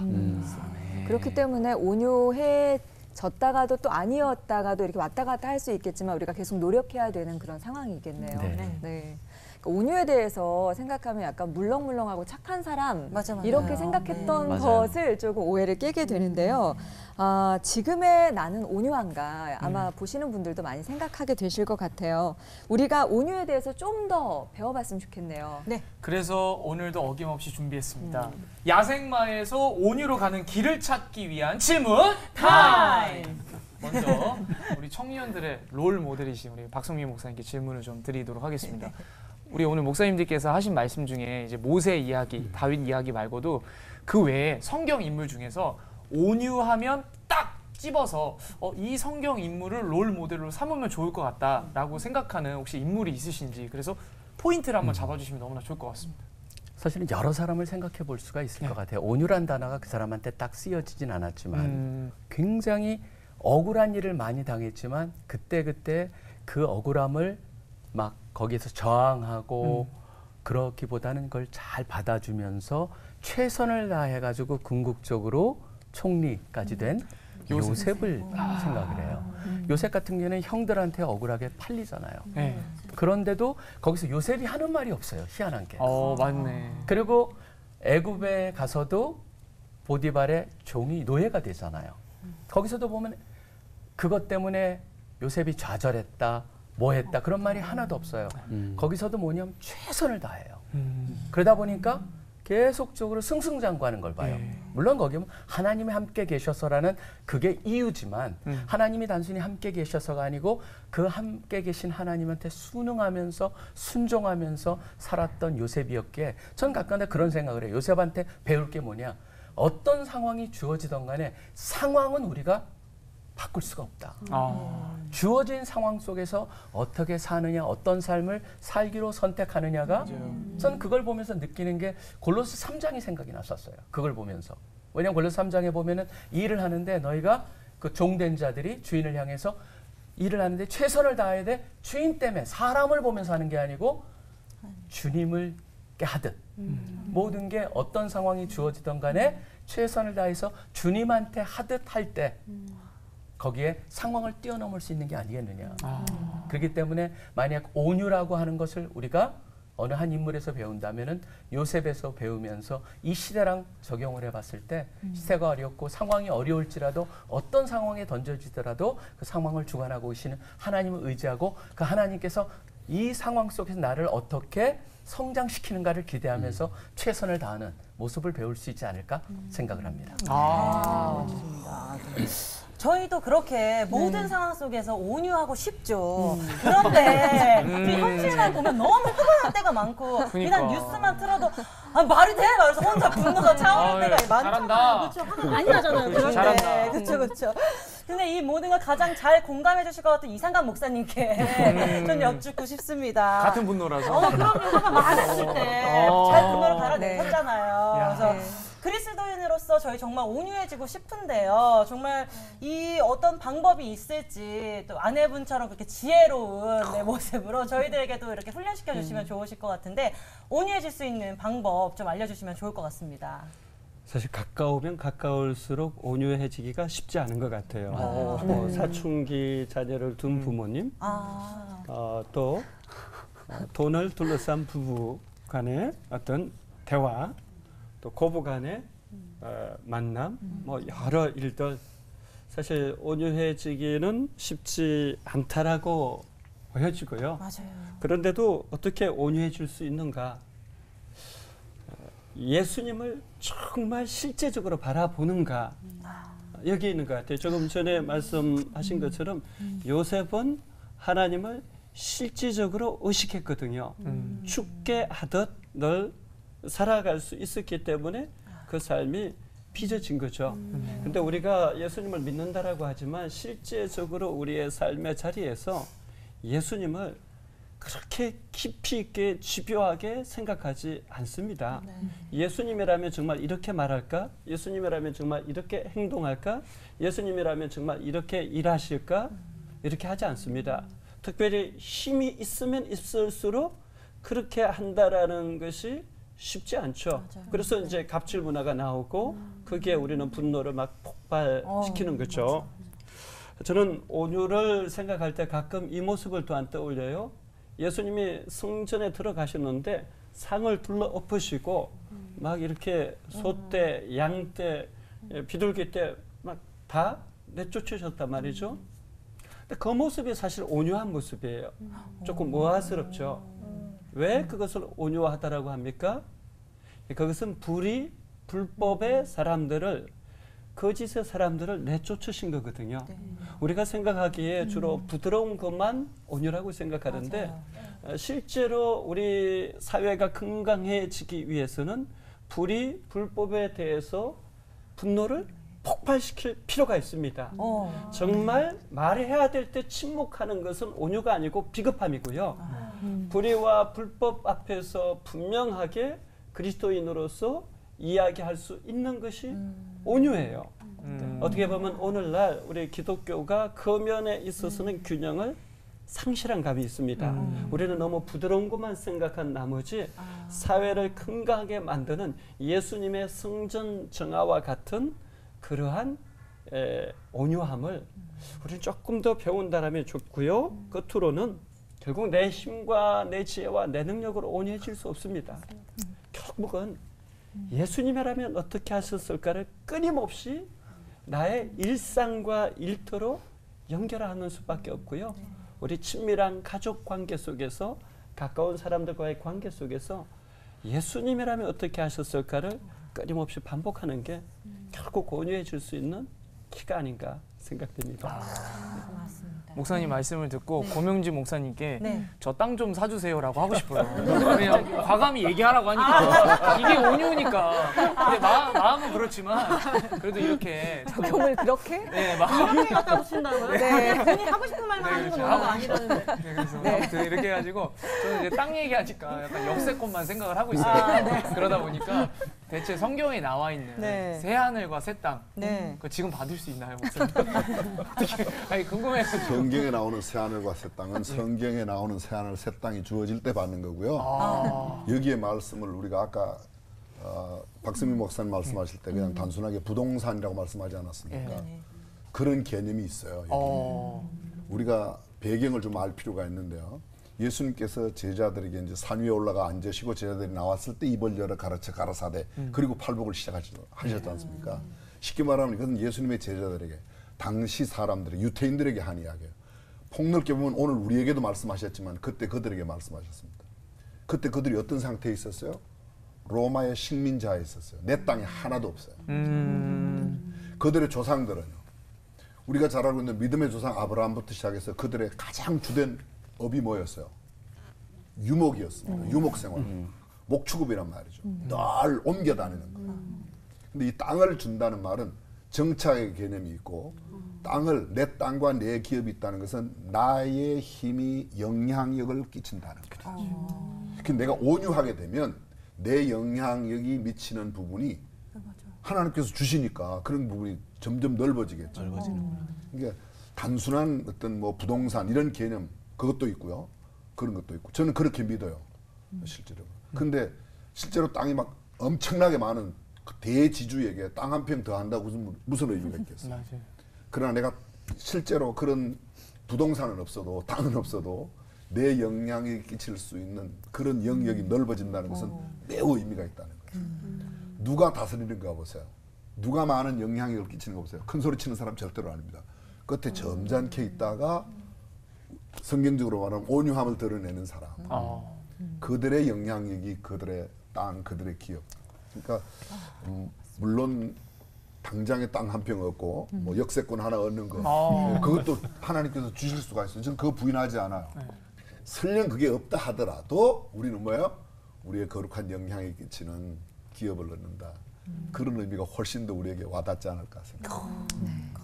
그렇기 때문에 온유해졌다가도 또 아니었다가도 이렇게 왔다 갔다 할 수 있겠지만 우리가 계속 노력해야 되는 그런 상황이겠네요. 네. 네. 온유에 대해서 생각하면 약간 물렁물렁하고 착한 사람 맞아. 이렇게 생각했던 네. 것을 조금 오해를 깨게 되는데요. 지금의 나는 온유한가 아마 보시는 분들도 많이 생각하게 되실 것 같아요. 우리가 온유에 대해서 좀 더 배워봤으면 좋겠네요. 네. 그래서 오늘도 어김없이 준비했습니다. 야생마에서 온유로 가는 길을 찾기 위한 질문 타임! 먼저 우리 청년들의 롤 모델이신 우리 박성민 목사님께 질문을 좀 드리도록 하겠습니다. 우리 오늘 목사님들께서 하신 말씀 중에 이제 모세 이야기, 다윗 이야기 말고도 그 외에 성경 인물 중에서 온유하면 딱 집어서 이 성경 인물을 롤 모델로 삼으면 좋을 것 같다라고 생각하는 혹시 인물이 있으신지 그래서 포인트를 한번 잡아주시면 너무나 좋을 것 같습니다. 사실은 여러 사람을 생각해 볼 수가 있을 것 같아요. 온유란 단어가 그 사람한테 딱 쓰여지진 않았지만 굉장히 억울한 일을 많이 당했지만 그때 그 억울함을 막 거기에서 저항하고 그렇기보다는 그걸 잘 받아주면서 최선을 다해가지고 궁극적으로 총리까지 된 요셉을 생각을 해요. 요셉 같은 경우는 형들한테 억울하게 팔리잖아요. 네. 그런데도 거기서 요셉이 하는 말이 없어요. 희한한 게. 맞네. 그리고 애굽에 가서도 보디발의 종이 노예가 되잖아요. 거기서도 보면 그것 때문에 요셉이 좌절했다, 뭐 했다 그런 말이 하나도 없어요. 거기서도 뭐냐면 최선을 다해요. 그러다 보니까 계속적으로 승승장구하는 걸 봐요. 물론 거기 보면 하나님이 함께 계셔서라는 그게 이유지만 하나님이 단순히 함께 계셔서가 아니고 그 함께 계신 하나님한테 순응하면서 순종하면서 살았던 요셉이었기에 전 가끔가다 그런 생각을 해요. 요셉한테 배울 게 뭐냐. 어떤 상황이 주어지던 간에 상황은 우리가 바꿀 수가 없다. 주어진 상황 속에서 어떻게 사느냐, 어떤 삶을 살기로 선택하느냐가 전 그걸 보면서 느끼는 게 골로새 3장이 생각이 났었어요. 그걸 보면서. 왜냐하면 골로새 3장에 보면은 일을 하는데 너희가 그 종된 자들이 주인을 향해서 일을 하는데 최선을 다해야 돼. 주인 때문에 사람을 보면서 하는 게 아니고 주님을 하듯 모든 게 어떤 상황이 주어지던 간에 최선을 다해서 주님한테 하듯 할 때 거기에 상황을 뛰어넘을 수 있는 게 아니겠느냐. 그렇기 때문에 만약 온유라고 하는 것을 우리가 어느 한 인물에서 배운다면은 요셉에서 배우면서 이 시대랑 적용을 해봤을 때 시대가 어렵고 상황이 어려울지라도 어떤 상황에 던져지더라도 그 상황을 주관하고 계시는 하나님을 의지하고 그 하나님께서 이 상황 속에서 나를 어떻게 성장시키는가를 기대하면서 최선을 다하는 모습을 배울 수 있지 않을까 생각을 합니다. 저희도 그렇게 모든 상황 속에서 온유하고 싶죠. 그런데 이 현실만 보면 너무 흡연할 때가 많고 그냥 뉴스만 틀어도 말이 돼? 말해서 혼자 분노가 차오를 때가 많잖아요. 그렇죠. 화가 많이 나잖아요. 그런데 그렇죠. 근데 이 모든 걸 가장 잘 공감해 주실 것 같은 이상감 목사님께 좀 여쭙고 싶습니다. 같은 분노라서. 그럼요. 화가 많았을 때 잘 분노를 갈아내셨잖아요. 그래서 그리스도인으로서 저희 정말 온유해지고 싶은데요. 정말 이 어떤 방법이 있을지 또 아내분처럼 그렇게 지혜로운 내 모습으로 저희들에게도 이렇게 훈련시켜 주시면 좋으실 것 같은데 온유해질 수 있는 방법 좀 알려주시면 좋을 것 같습니다. 사실 가까우면 가까울수록 온유해지기가 쉽지 않은 것 같아요. 사춘기 자녀를 둔 부모님, 또 돈을 둘러싼 부부 간의 어떤 대화, 또 고부 간의 만남, 뭐 여러 일들 사실 온유해지기는 쉽지 않다라고 보여지고요. 맞아요. 그런데도 어떻게 온유해질 수 있는가? 예수님을 정말 실제적으로 바라보는가? 여기 있는 것 같아요. 조금 전에 말씀하신 것처럼 요셉은 하나님을 실질적으로 의식했거든요. 죽게 하듯 늘 살아갈 수 있었기 때문에 그 삶이 빚어진 거죠. 근데 우리가 예수님을 믿는다라고 하지만 실제적으로 우리의 삶의 자리에서 예수님을 그렇게 깊이 있게 집요하게 생각하지 않습니다. 예수님이라면 정말 이렇게 말할까? 예수님이라면 정말 이렇게 행동할까? 예수님이라면 정말 이렇게 일하실까? 이렇게 하지 않습니다. 특별히 힘이 있으면 있을수록 그렇게 한다라는 것이 쉽지 않죠. 맞아요. 그래서 이제 갑질 문화가 나오고 거기에 우리는 분노를 막 폭발시키는 거죠. 저는 온유를 생각할 때 가끔 이 모습을 또한 떠올려요. 예수님이 성전에 들어가셨는데 상을 둘러 엎으시고 막 이렇게 소떼, 양떼, 비둘기 떼 막 다 내쫓으셨단 말이죠. 근데 그 모습이 사실 온유한 모습이에요. 조금 모화스럽죠. 왜 그것을 온유하다라고 합니까? 그것은 불법의 사람들을 거짓의 사람들을 내쫓으신 거거든요. 우리가 생각하기에 주로 부드러운 것만 온유라고 생각하는데 실제로 우리 사회가 건강해지기 위해서는 불법에 대해서 분노를 폭발시킬 필요가 있습니다. 정말 말해야 될 때 침묵하는 것은 온유가 아니고 비겁함이고요. 불의와 불법 앞에서 분명하게 그리스도인으로서 이야기할 수 있는 것이 온유예요. 어떻게 보면 오늘날 우리 기독교가 그 면에 있어서는 균형을 상실한 감이 있습니다. 우리는 너무 부드러운 것만 생각한 나머지 사회를 건강하게 만드는 예수님의 성전 정화와 같은 그러한 온유함을 우리는 조금 더 배운다라면 좋고요. 끝으로는 결국 내 힘과 내 지혜와 내 능력으로 온유해질 수 없습니다. 결국은 예수님이라면 어떻게 하셨을까를 끊임없이 나의 일상과 일터로 연결하는 수밖에 없고요. 우리 친밀한 가족 관계 속에서 가까운 사람들과의 관계 속에서 예수님이라면 어떻게 하셨을까를 끊임없이 반복하는 게 결국 온유해질 수 있는 키가 아닌가 생각됩니다. 목사님 말씀을 듣고 고명지 목사님께 네. 저 땅 좀 사주세요라고 하고 싶어요. 그냥 과감히 얘기하라고 하니까 이게 온유니까. 근데 마음은 그렇지만 그래도 이렇게 적용을 그렇게? 네, 그렇게 갖다 붙인다고요? 네. 본인이 하고 싶은 말만 하는 건 원래가 아니라는데. 네, 그래서 아무튼 이렇게 해가지고 저는 이제 땅 얘기하니까 약간 역세권만 생각을 하고 있어요. 그러다 보니까 대체 성경에 나와 있는 네. 새 하늘과 새 땅, 네. 그거 지금 받을 수 있나요, 목사님? 어떻게? 아니 궁금해서. 성경에 나오는 새 하늘과 새 땅은 성경에 나오는 새 하늘 새 땅이 주어질 때 받는 거고요. 여기에 말씀을 우리가 아까 박승민 목사님 말씀하실 때 그냥 단순하게 부동산이라고 말씀하지 않았습니까? 그런 개념이 있어요. 여기. 우리가 배경을 좀 알 필요가 있는데요. 예수님께서 제자들에게 이제 산 위에 올라가 앉으시고 제자들이 나왔을 때 입을 열어 가르쳐 가라사대 그리고 팔복을 시작하셨지 않습니까? 쉽게 말하면 이것은 예수님의 제자들에게 당시 사람들에게 유태인들에게 한 이야기예요. 폭넓게 보면 오늘 우리에게도 말씀하셨지만 그때 그들에게 말씀하셨습니다. 그때 그들이 어떤 상태에 있었어요? 로마의 식민자에 있었어요. 내 땅에 하나도 없어요. 그들의 조상들은요. 우리가 잘 알고 있는 믿음의 조상 아브라함부터 시작해서 그들의 가장 주된 업이 뭐였어요? 유목이었습니다. 유목 생활. 목축업이란 말이죠. 늘 옮겨 다니는 거예요. 근데 이 땅을 준다는 말은 정착의 개념이 있고 내 땅과 내 기업이 있다는 것은 나의 힘이 영향력을 끼친다는 거죠. 그래서 내가 온유하게 되면 내 영향력이 미치는 부분이 하나님께서 주시니까 그런 부분이 점점 넓어지겠죠. 그러니까 단순한 어떤 뭐 부동산 이런 개념 그것도 있고요. 그런 것도 있고 저는 그렇게 믿어요. 실제로. 근데 실제로 땅이 막 엄청나게 많은 그 대지주에게 땅 한 평 더 한다고 무슨 의미가 있겠어요. 맞아요. 그러나 내가 실제로 그런 부동산은 없어도 땅은 없어도 내 영향이 끼칠 수 있는 그런 영역이 넓어진다는 것은 매우 의미가 있다는 거예요. 누가 다스리는가 보세요. 누가 많은 영향력을 끼치는 거 보세요. 큰 소리 치는 사람 절대로 아닙니다. 끝에 점잖게 있다가 성경적으로 말하면 온유함을 드러내는 사람. 그들의 영향력이 그들의 땅, 그들의 기업. 그러니까 물론 당장에 땅 한 평 얻고 뭐 역세권 하나 얻는 거 그것도 하나님께서 주실 수가 있어요. 저는 그거 부인하지 않아요. 설령 그게 없다 하더라도 우리는 뭐예요? 우리의 거룩한 영향이 끼치는 기업을 얻는다. 그런 의미가 훨씬 더 우리에게 와닿지 않을까 생각합니다.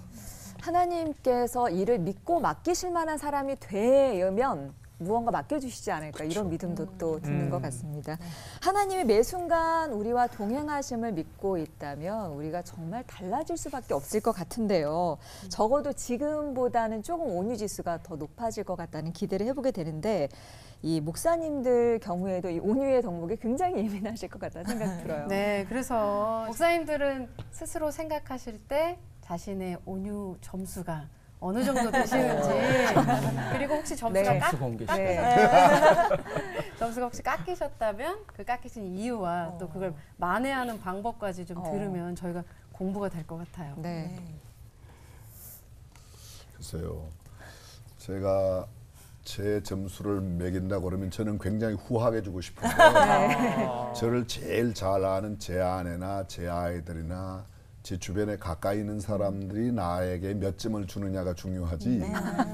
하나님께서 일을 믿고 맡기실 만한 사람이 되면 무언가 맡겨주시지 않을까 이런 믿음도 또 드는 것 같습니다. 하나님이 매 순간 우리와 동행하심을 믿고 있다면 우리가 정말 달라질 수밖에 없을 것 같은데요. 적어도 지금보다는 조금 온유 지수가 더 높아질 것 같다는 기대를 해보게 되는데 이 목사님들 경우에도 이 온유의 덕목에 굉장히 예민하실 것 같다는 생각이 들어요. 네, 그래서 목사님들은 스스로 생각하실 때 자신의 온유 점수가 어느 정도 되시는지 그리고 혹시 점수가 점수가 혹시 깎이셨다면 그 깎이신 이유와 또 그걸 만회하는 방법까지 좀 들으면 저희가 공부가 될 것 같아요. 네. 글쎄요. 제가 제 점수를 매긴다고 그러면 저는 굉장히 후하게 주고 싶은데 저를 제일 잘 아는 제 아내나 제 아이들이나 제 주변에 가까이 있는 사람들이 나에게 몇 점을 주느냐가 중요하지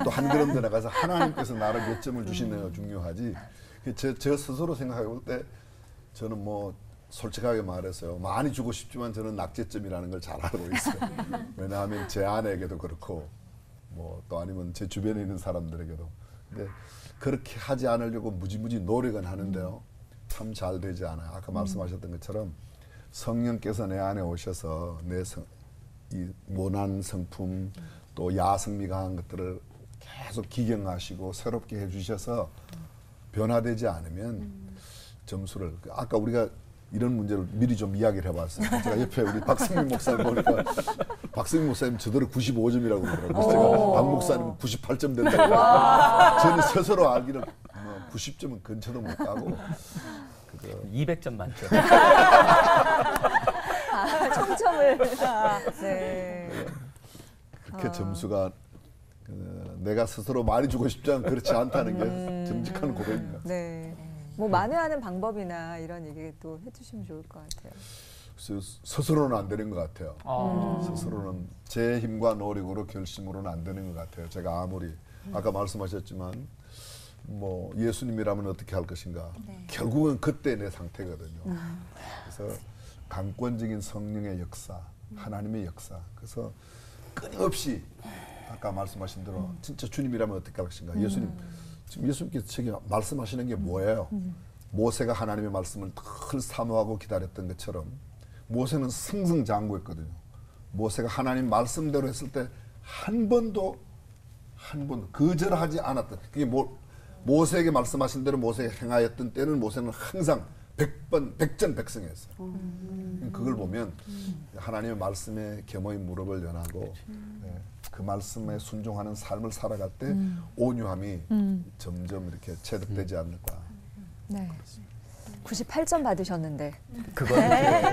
또 한 걸음 더 나가서 하나님께서 나를 몇 점을 주시느냐가 중요하지 저 스스로 생각해 볼 때 저는 뭐 솔직하게 말했어요. 많이 주고 싶지만 저는 낙제점이라는 걸 잘 알고 있어요. 왜냐하면 제 아내에게도 그렇고 뭐 또 아니면 제 주변에 있는 사람들에게도 근데 그렇게 하지 않으려고 무지무지 노력은 하는데요. 참 잘 되지 않아요. 아까 말씀하셨던 것처럼 성령께서 내 안에 오셔서 이 모난 성품 또 야성미 강한 것들을 계속 기경하시고 새롭게 해주셔서 변화되지 않으면 점수를 아까 우리가 이런 문제를 미리 좀 이야기를 해봤어요. 제가 옆에 우리 박승민 목사님 보니까 박승민 목사님 저대로 95점이라고 그러더라고요. 그래서 제가 박 목사님은 98점 된다고. 저는 스스로 알기를 90점은 근처도 못 가고 200점 만점. 청점을. 네. 그렇게 점수가 내가 스스로 많이 주고 싶지 않은 그렇지 않다는 게 정직한 고백입니다. 네. 뭐 만회하는 방법이나 이런 얘기 또 해주시면 좋을 것 같아요. 스스로는 안 되는 것 같아요. 스스로는 제 힘과 노력으로 결심으로는 안 되는 것 같아요. 제가 아무리 아까 말씀하셨지만 뭐 예수님이라면 어떻게 할 것인가. 결국은 그때 내 상태거든요. 그래서 강권적인 성령의 역사, 하나님의 역사. 그래서 끊임없이 아까 말씀하신 대로 진짜 주님이라면 어떻게 할 것인가. 예수님 지금 예수님께서 저기 말씀하시는 게 뭐예요? 모세가 하나님의 말씀을 늘 사모하고 기다렸던 것처럼 모세는 승승장구했거든요. 모세가 하나님 말씀대로 했을 때 한 번도 거절하지 않았던. 그게 모세에게 말씀하신 대로 모세가 행하였던 때는 모세는 항상 100번 백전백승했어요. 그걸 보면 하나님의 말씀에 겸허히 무릎을 연하고 그 말씀에 순종하는 삶을 살아갈 때 온유함이 점점 이렇게 체득되지 않을까. 네. 98점 받으셨는데. 그건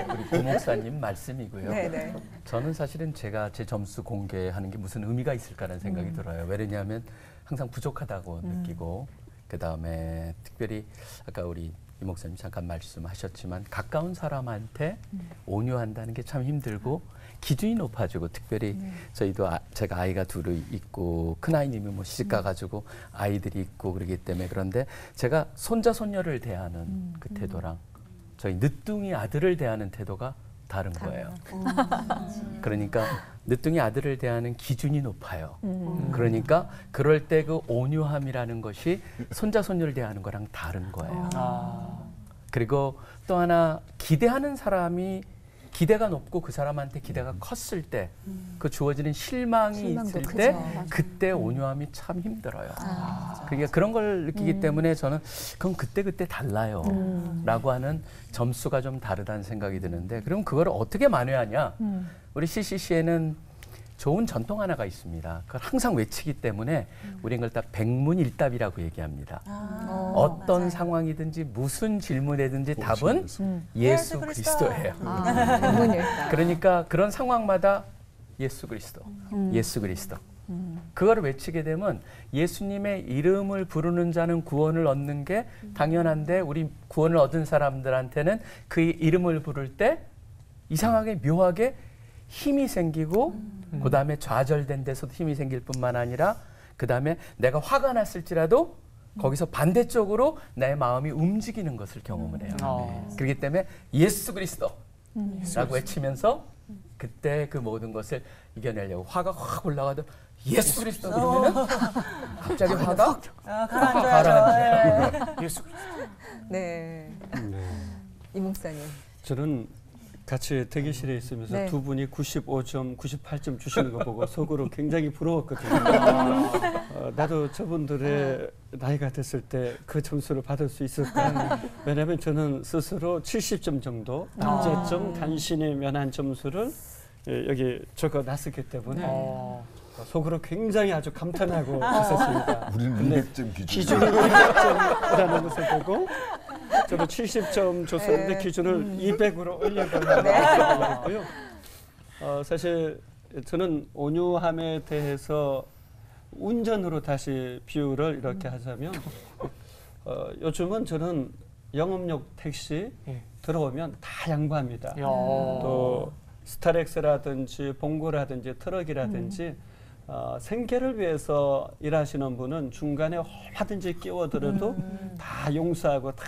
우리 고 목사님 말씀이고요. 네네. 저는 사실은 제가 제 점수 공개하는 게 무슨 의미가 있을까라는 생각이 들어요. 왜냐하면 항상 부족하다고 느끼고 그다음에 특별히 아까 우리 이 목사님 잠깐 말씀하셨지만 가까운 사람한테 온유한다는 게 참 힘들고 기준이 높아지고 특별히 저희도 제가 아이가 둘이 있고 큰아이님이 뭐 시집 가가지고 아이들이 있고 그러기 때문에 그런데 제가 손자 손녀를 대하는 그 태도랑 저희 늦둥이 아들을 대하는 태도가 다른 거예요. 그러니까 늦둥이 아들을 대하는 기준이 높아요. 그러니까 그럴 때 그 온유함이라는 것이 손자 손녀를 대하는 거랑 다른 거예요. 그리고 또 하나 기대하는 사람이 기대가 높고 그 사람한테 기대가 컸을 때 그 주어지는 실망이 있을 때 그때 온유함이 참 힘들어요. 그러니까 그런 걸 느끼기 때문에 저는 그건 그때 달라요 라고 하는 점수가 좀 다르다는 생각이 드는데 그럼 그걸 어떻게 만회하냐. 우리 CCC에는 좋은 전통 하나가 있습니다. 그걸 항상 외치기 때문에 우리는 그걸 다 백문일답이라고 얘기합니다. 어떤 맞아요. 상황이든지 무슨 질문에든지 답은 예수 그리스도예요. 백문일답. 그러니까 그런 상황마다 예수 그리스도, 예수 그리스도. 그거를 외치게 되면 예수님의 이름을 부르는 자는 구원을 얻는 게 당연한데 우리 구원을 얻은 사람들한테는 그 이름을 부를 때 이상하게 묘하게 힘이 생기고 그 다음에 좌절된 데서도 힘이 생길 뿐만 아니라 그 다음에 내가 화가 났을지라도 거기서 반대쪽으로 내 마음이 움직이는 것을 경험을 해요. 그렇기 때문에 예수 그리스도라고 외치면서 그때 그 모든 것을 이겨내려고 화가 확 올라가도 예수 그리스도 그러면은 갑자기 화가 가라앉아요. 예수 그리스도. 네. 이 목사님. 저는 같이 대기실에 있으면서 네. 두 분이 95점, 98점 주시는 거 보고 속으로 굉장히 부러웠거든요. 나도 저분들의 나이가 됐을 때 그 점수를 받을 수 있을까? 왜냐하면 저는 스스로 70점 정도 문제점 간신히 면한 점수를 여기 적어놨었기 때문에 속으로 굉장히 아주 감탄하고 있었습니다. 우리는 200점 기준을 200점이라는 것을 보고 저도 70점 줬었는데 기준을 200으로 올려달라고 했고요. 사실 저는 온유함에 대해서 운전으로 다시 비유를 이렇게 하자면 요즘은 저는 영업용 택시 들어오면 다 양보합니다. 또 스타렉스라든지 봉고라든지 트럭이라든지 생계를 위해서 일하시는 분은 중간에 얼마든지 끼워들어도 다 용서하고 다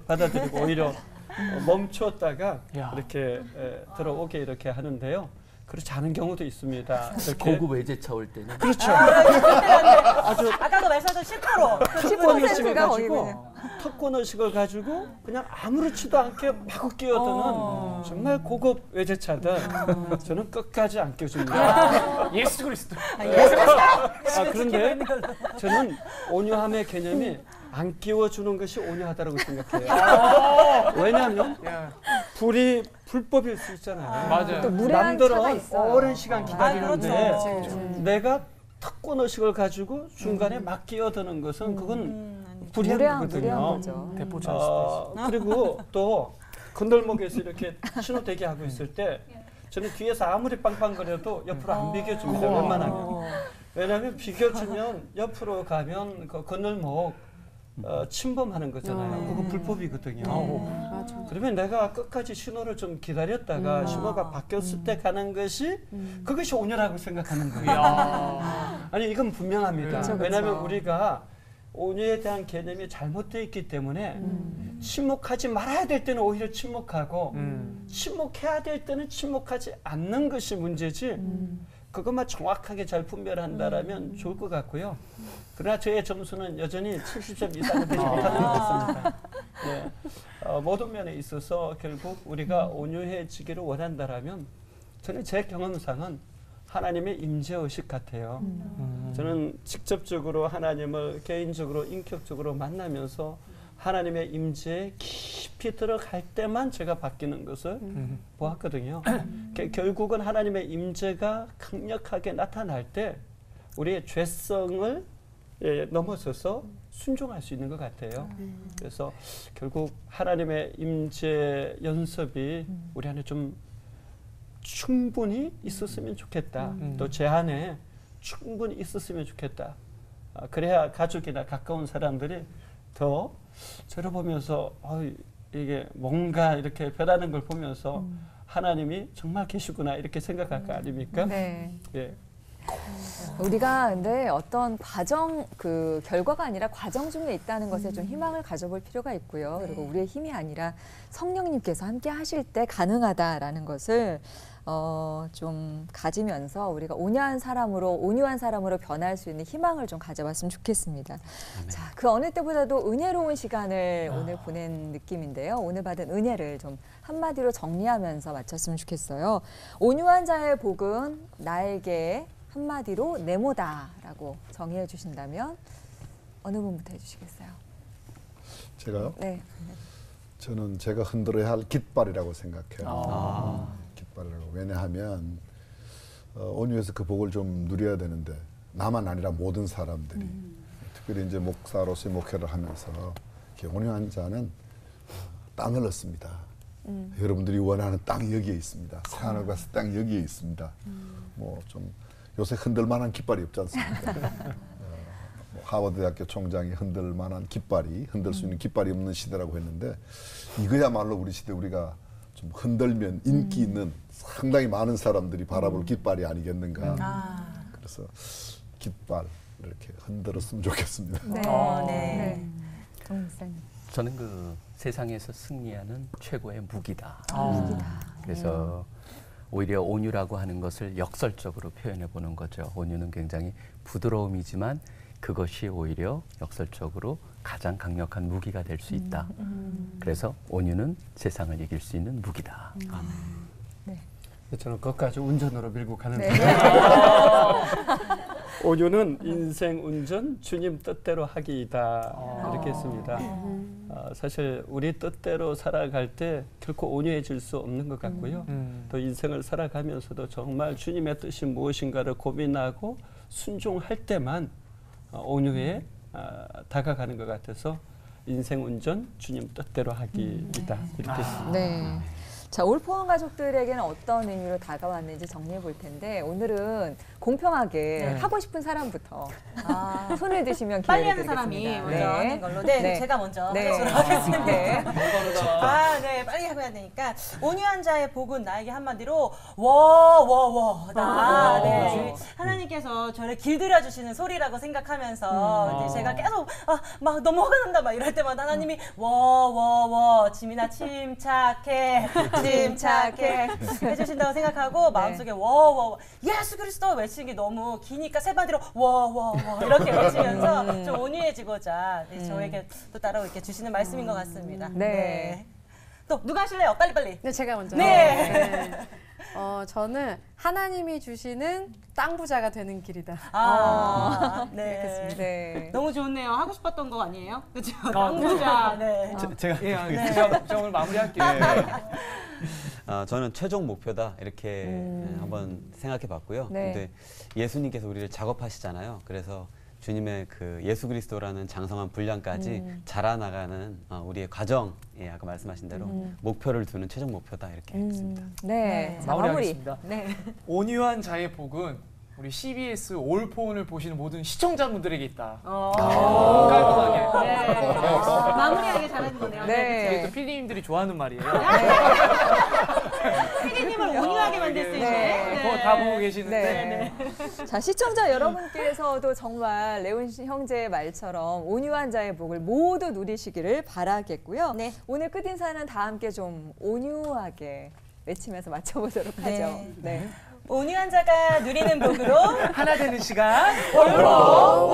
받아들이고 오히려 멈췄다가 이렇게 들어오게 이렇게 하는데요. 그렇지 않은 경우도 있습니다. 고급 외제차 올 때는 그렇죠. 아까도 말씀하신 10%. 10%가 거의 그냥. 턱권 의식을 가지고 그냥 아무렇지도 않게 마구 끼어드는 정말 고급 외제차들 저는 끝까지 안 껴줍니다. 예수 그리스도. 그런데 저는 온유함의 개념이 안 끼워주는 것이 온유하다고 생각해요. 왜냐하면 불이 불법일 수 있잖아요. 맞아요. 또 무례한 차가 남들은 있어요. 오랜 시간 기다리는데 그렇죠. 내가 턱권 의식을 가지고 중간에 막 끼어드는 것은 그건 불리한 무례한 거거든요. 거죠. 대포차일 수도 있어요. 그리고 또 건널목에서 이렇게 신호 대기하고 있을 때 저는 뒤에서 아무리 빵빵거려도 옆으로 안 비켜줍니다. 웬만하면. 왜냐하면 비켜주면 옆으로 가면 그 건널목 침범하는 거잖아요. 그거 불법이거든요. 그러면 내가 끝까지 신호를 좀 기다렸다가 신호가 바뀌었을 때 가는 것이 그것이 온유라고 생각하는 거예요. 아니 이건 분명합니다. 그쵸, 그쵸. 왜냐하면 우리가 온유에 대한 개념이 잘못되어 있기 때문에 침묵하지 말아야 될 때는 오히려 침묵하고 침묵해야 될 때는 침묵하지 않는 것이 문제지 그것만 정확하게 잘 분별한다라면 좋을 것 같고요. 그러나 저의 점수는 여전히 70점 이상은 되지 못하는 것 같습니다. 네. 모든 면에 있어서 결국 우리가 온유해지기를 원한다라면 저는 제 경험상은 하나님의 임재의식 같아요. 저는 직접적으로 하나님을 개인적으로 인격적으로 만나면서 하나님의 임재에 깊이 들어갈 때만 제가 바뀌는 것을 보았거든요. 결국은 하나님의 임재가 강력하게 나타날 때 우리의 죄성을 넘어서서 순종할 수 있는 것 같아요. 그래서 결국 하나님의 임재 연습이 우리 안에 좀 충분히 있었으면 좋겠다. 또 제 안에 충분히 있었으면 좋겠다. 그래야 가족이나 가까운 사람들이 더 저를 보면서 이게 뭔가 이렇게 변하는 걸 보면서 하나님이 정말 계시구나 이렇게 생각할 거 아닙니까? 네. 예. 우리가 근데 어떤 과정 그 결과가 아니라 과정 중에 있다는 것에 좀 희망을 가져볼 필요가 있고요. 그리고 우리의 힘이 아니라 성령님께서 함께 하실 때 가능하다라는 것을 좀 가지면서 우리가 온유한 사람으로 변할 수 있는 희망을 좀 가져봤으면 좋겠습니다. 자, 그 어느 때보다도 은혜로운 시간을 오늘 보낸 느낌인데요. 오늘 받은 은혜를 좀 한마디로 정리하면서 마쳤으면 좋겠어요. 온유한 자의 복은 나에게 한마디로 네모다라고 정의해 주신다면 어느 분부터 해주시겠어요? 제가요? 네. 저는 제가 흔들어야 할 깃발이라고 생각해요. 깃발이라고. 왜냐하면 온유에서 그 복을 좀 누려야 되는데 나만 아니라 모든 사람들이 특별히 이제 목사로서의 목회를 하면서 이렇게 온유한 자는 땅을 얻습니다. 여러분들이 원하는 땅이 여기에 있습니다. 새하늘 가서 땅이 여기에 있습니다. 뭐 좀 요새 흔들만한 깃발이 없지 않습니까? 하버드대학교 총장이 흔들만한 깃발이 흔들 수 있는 깃발이 없는 시대라고 했는데 이거야말로 우리 시대 우리가 좀 흔들면 인기 있는 상당히 많은 사람들이 바라볼 깃발이 아니겠는가. 그래서 깃발 이렇게 흔들었으면 좋겠습니다. 네. 네. 정 목사님. 저는 그 세상에서 승리하는 최고의 무기다. 그래서 오히려 온유라고 하는 것을 역설적으로 표현해 보는 거죠. 온유는 굉장히 부드러움이지만 그것이 오히려 역설적으로 가장 강력한 무기가 될 수 있다. 그래서 온유는 세상을 이길 수 있는 무기다. 저는 그것까지 운전으로 밀고 가는데 온유는 인생 운전 주님 뜻대로 하기이다 이렇게 했습니다. 사실 우리 뜻대로 살아갈 때 결코 온유해질 수 없는 것 같고요. 또 인생을 살아가면서도 정말 주님의 뜻이 무엇인가를 고민하고 순종할 때만 온유에 다가가는 것 같아서 인생 운전 주님 뜻대로 하기이다 이렇게 했습니다. 네. 자, 올포원 가족들에게는 어떤 의미로 다가왔는지 정리해 볼 텐데 오늘은 공평하게 하고 싶은 사람부터 손을 드시면 빨리 기회를 하는 사람이 드리겠습니다. 먼저 하는 걸로. 네, 제가 먼저 하도록 하겠습니다. 네. 네, 빨리 해야 되니까 온유한 자의 복은 나에게 한마디로 워워워다. 네, 하나님께 하나님께서 저를 길들여 주시는 소리라고 생각하면서 이제 제가 계속 막 너무 화가 난다 막 이럴 때마다 하나님이 워워워 지민아 침착해 침착해 해주신다고 생각하고 마음속에 워워워 예수 그리스도 외치는 게 너무 기니까 세 마디로 워워워 이렇게 외치면서 좀 온유해지고자 저에게 또 따로 이렇게 주시는 말씀인 것 같습니다. 네. 또 누가 하실래요? 빨리빨리. 네, 제가 먼저. 네. 저는 하나님이 주시는 땅 부자가 되는 길이다. 네. 네. 너무 좋네요. 하고 싶었던 거 아니에요? 그렇죠. 네. 땅부자. 네. 제가 제가 오늘 마무리할게요. 저는 최종 목표다 이렇게 한번 생각해 봤고요. 네. 근데 예수님께서 우리를 작업하시잖아요. 그래서 주님의 그 예수 그리스도라는 장성한 분량까지 자라나가는 우리의 과정, 아까 말씀하신 대로 목표를 두는 최종 목표다 이렇게 했습니다. 네. 자, 마무리. 마무리하겠습니다. 네. 온유한 자의 복은 우리 CBS 올포원을 보시는 모든 시청자분들에게 있다. 깔끔하게. 네. 마무리하게 잘하는 거네요. 네. 이게 또 필리님들이 좋아하는 말이에요. 피디님을 온유하게 만들 수 있는. 네. 그거 다 보고 계시는데. 네. 자, 시청자 여러분께서도 정말 레온 형제의 말처럼 온유한 자의 복을 모두 누리시기를 바라겠고요. 네. 오늘 끝인사는 다 함께 좀 온유하게 외치면서 맞춰보도록 하죠. 네. 온유한 자가 누리는 복으로 하나 되는 시간. 올포원.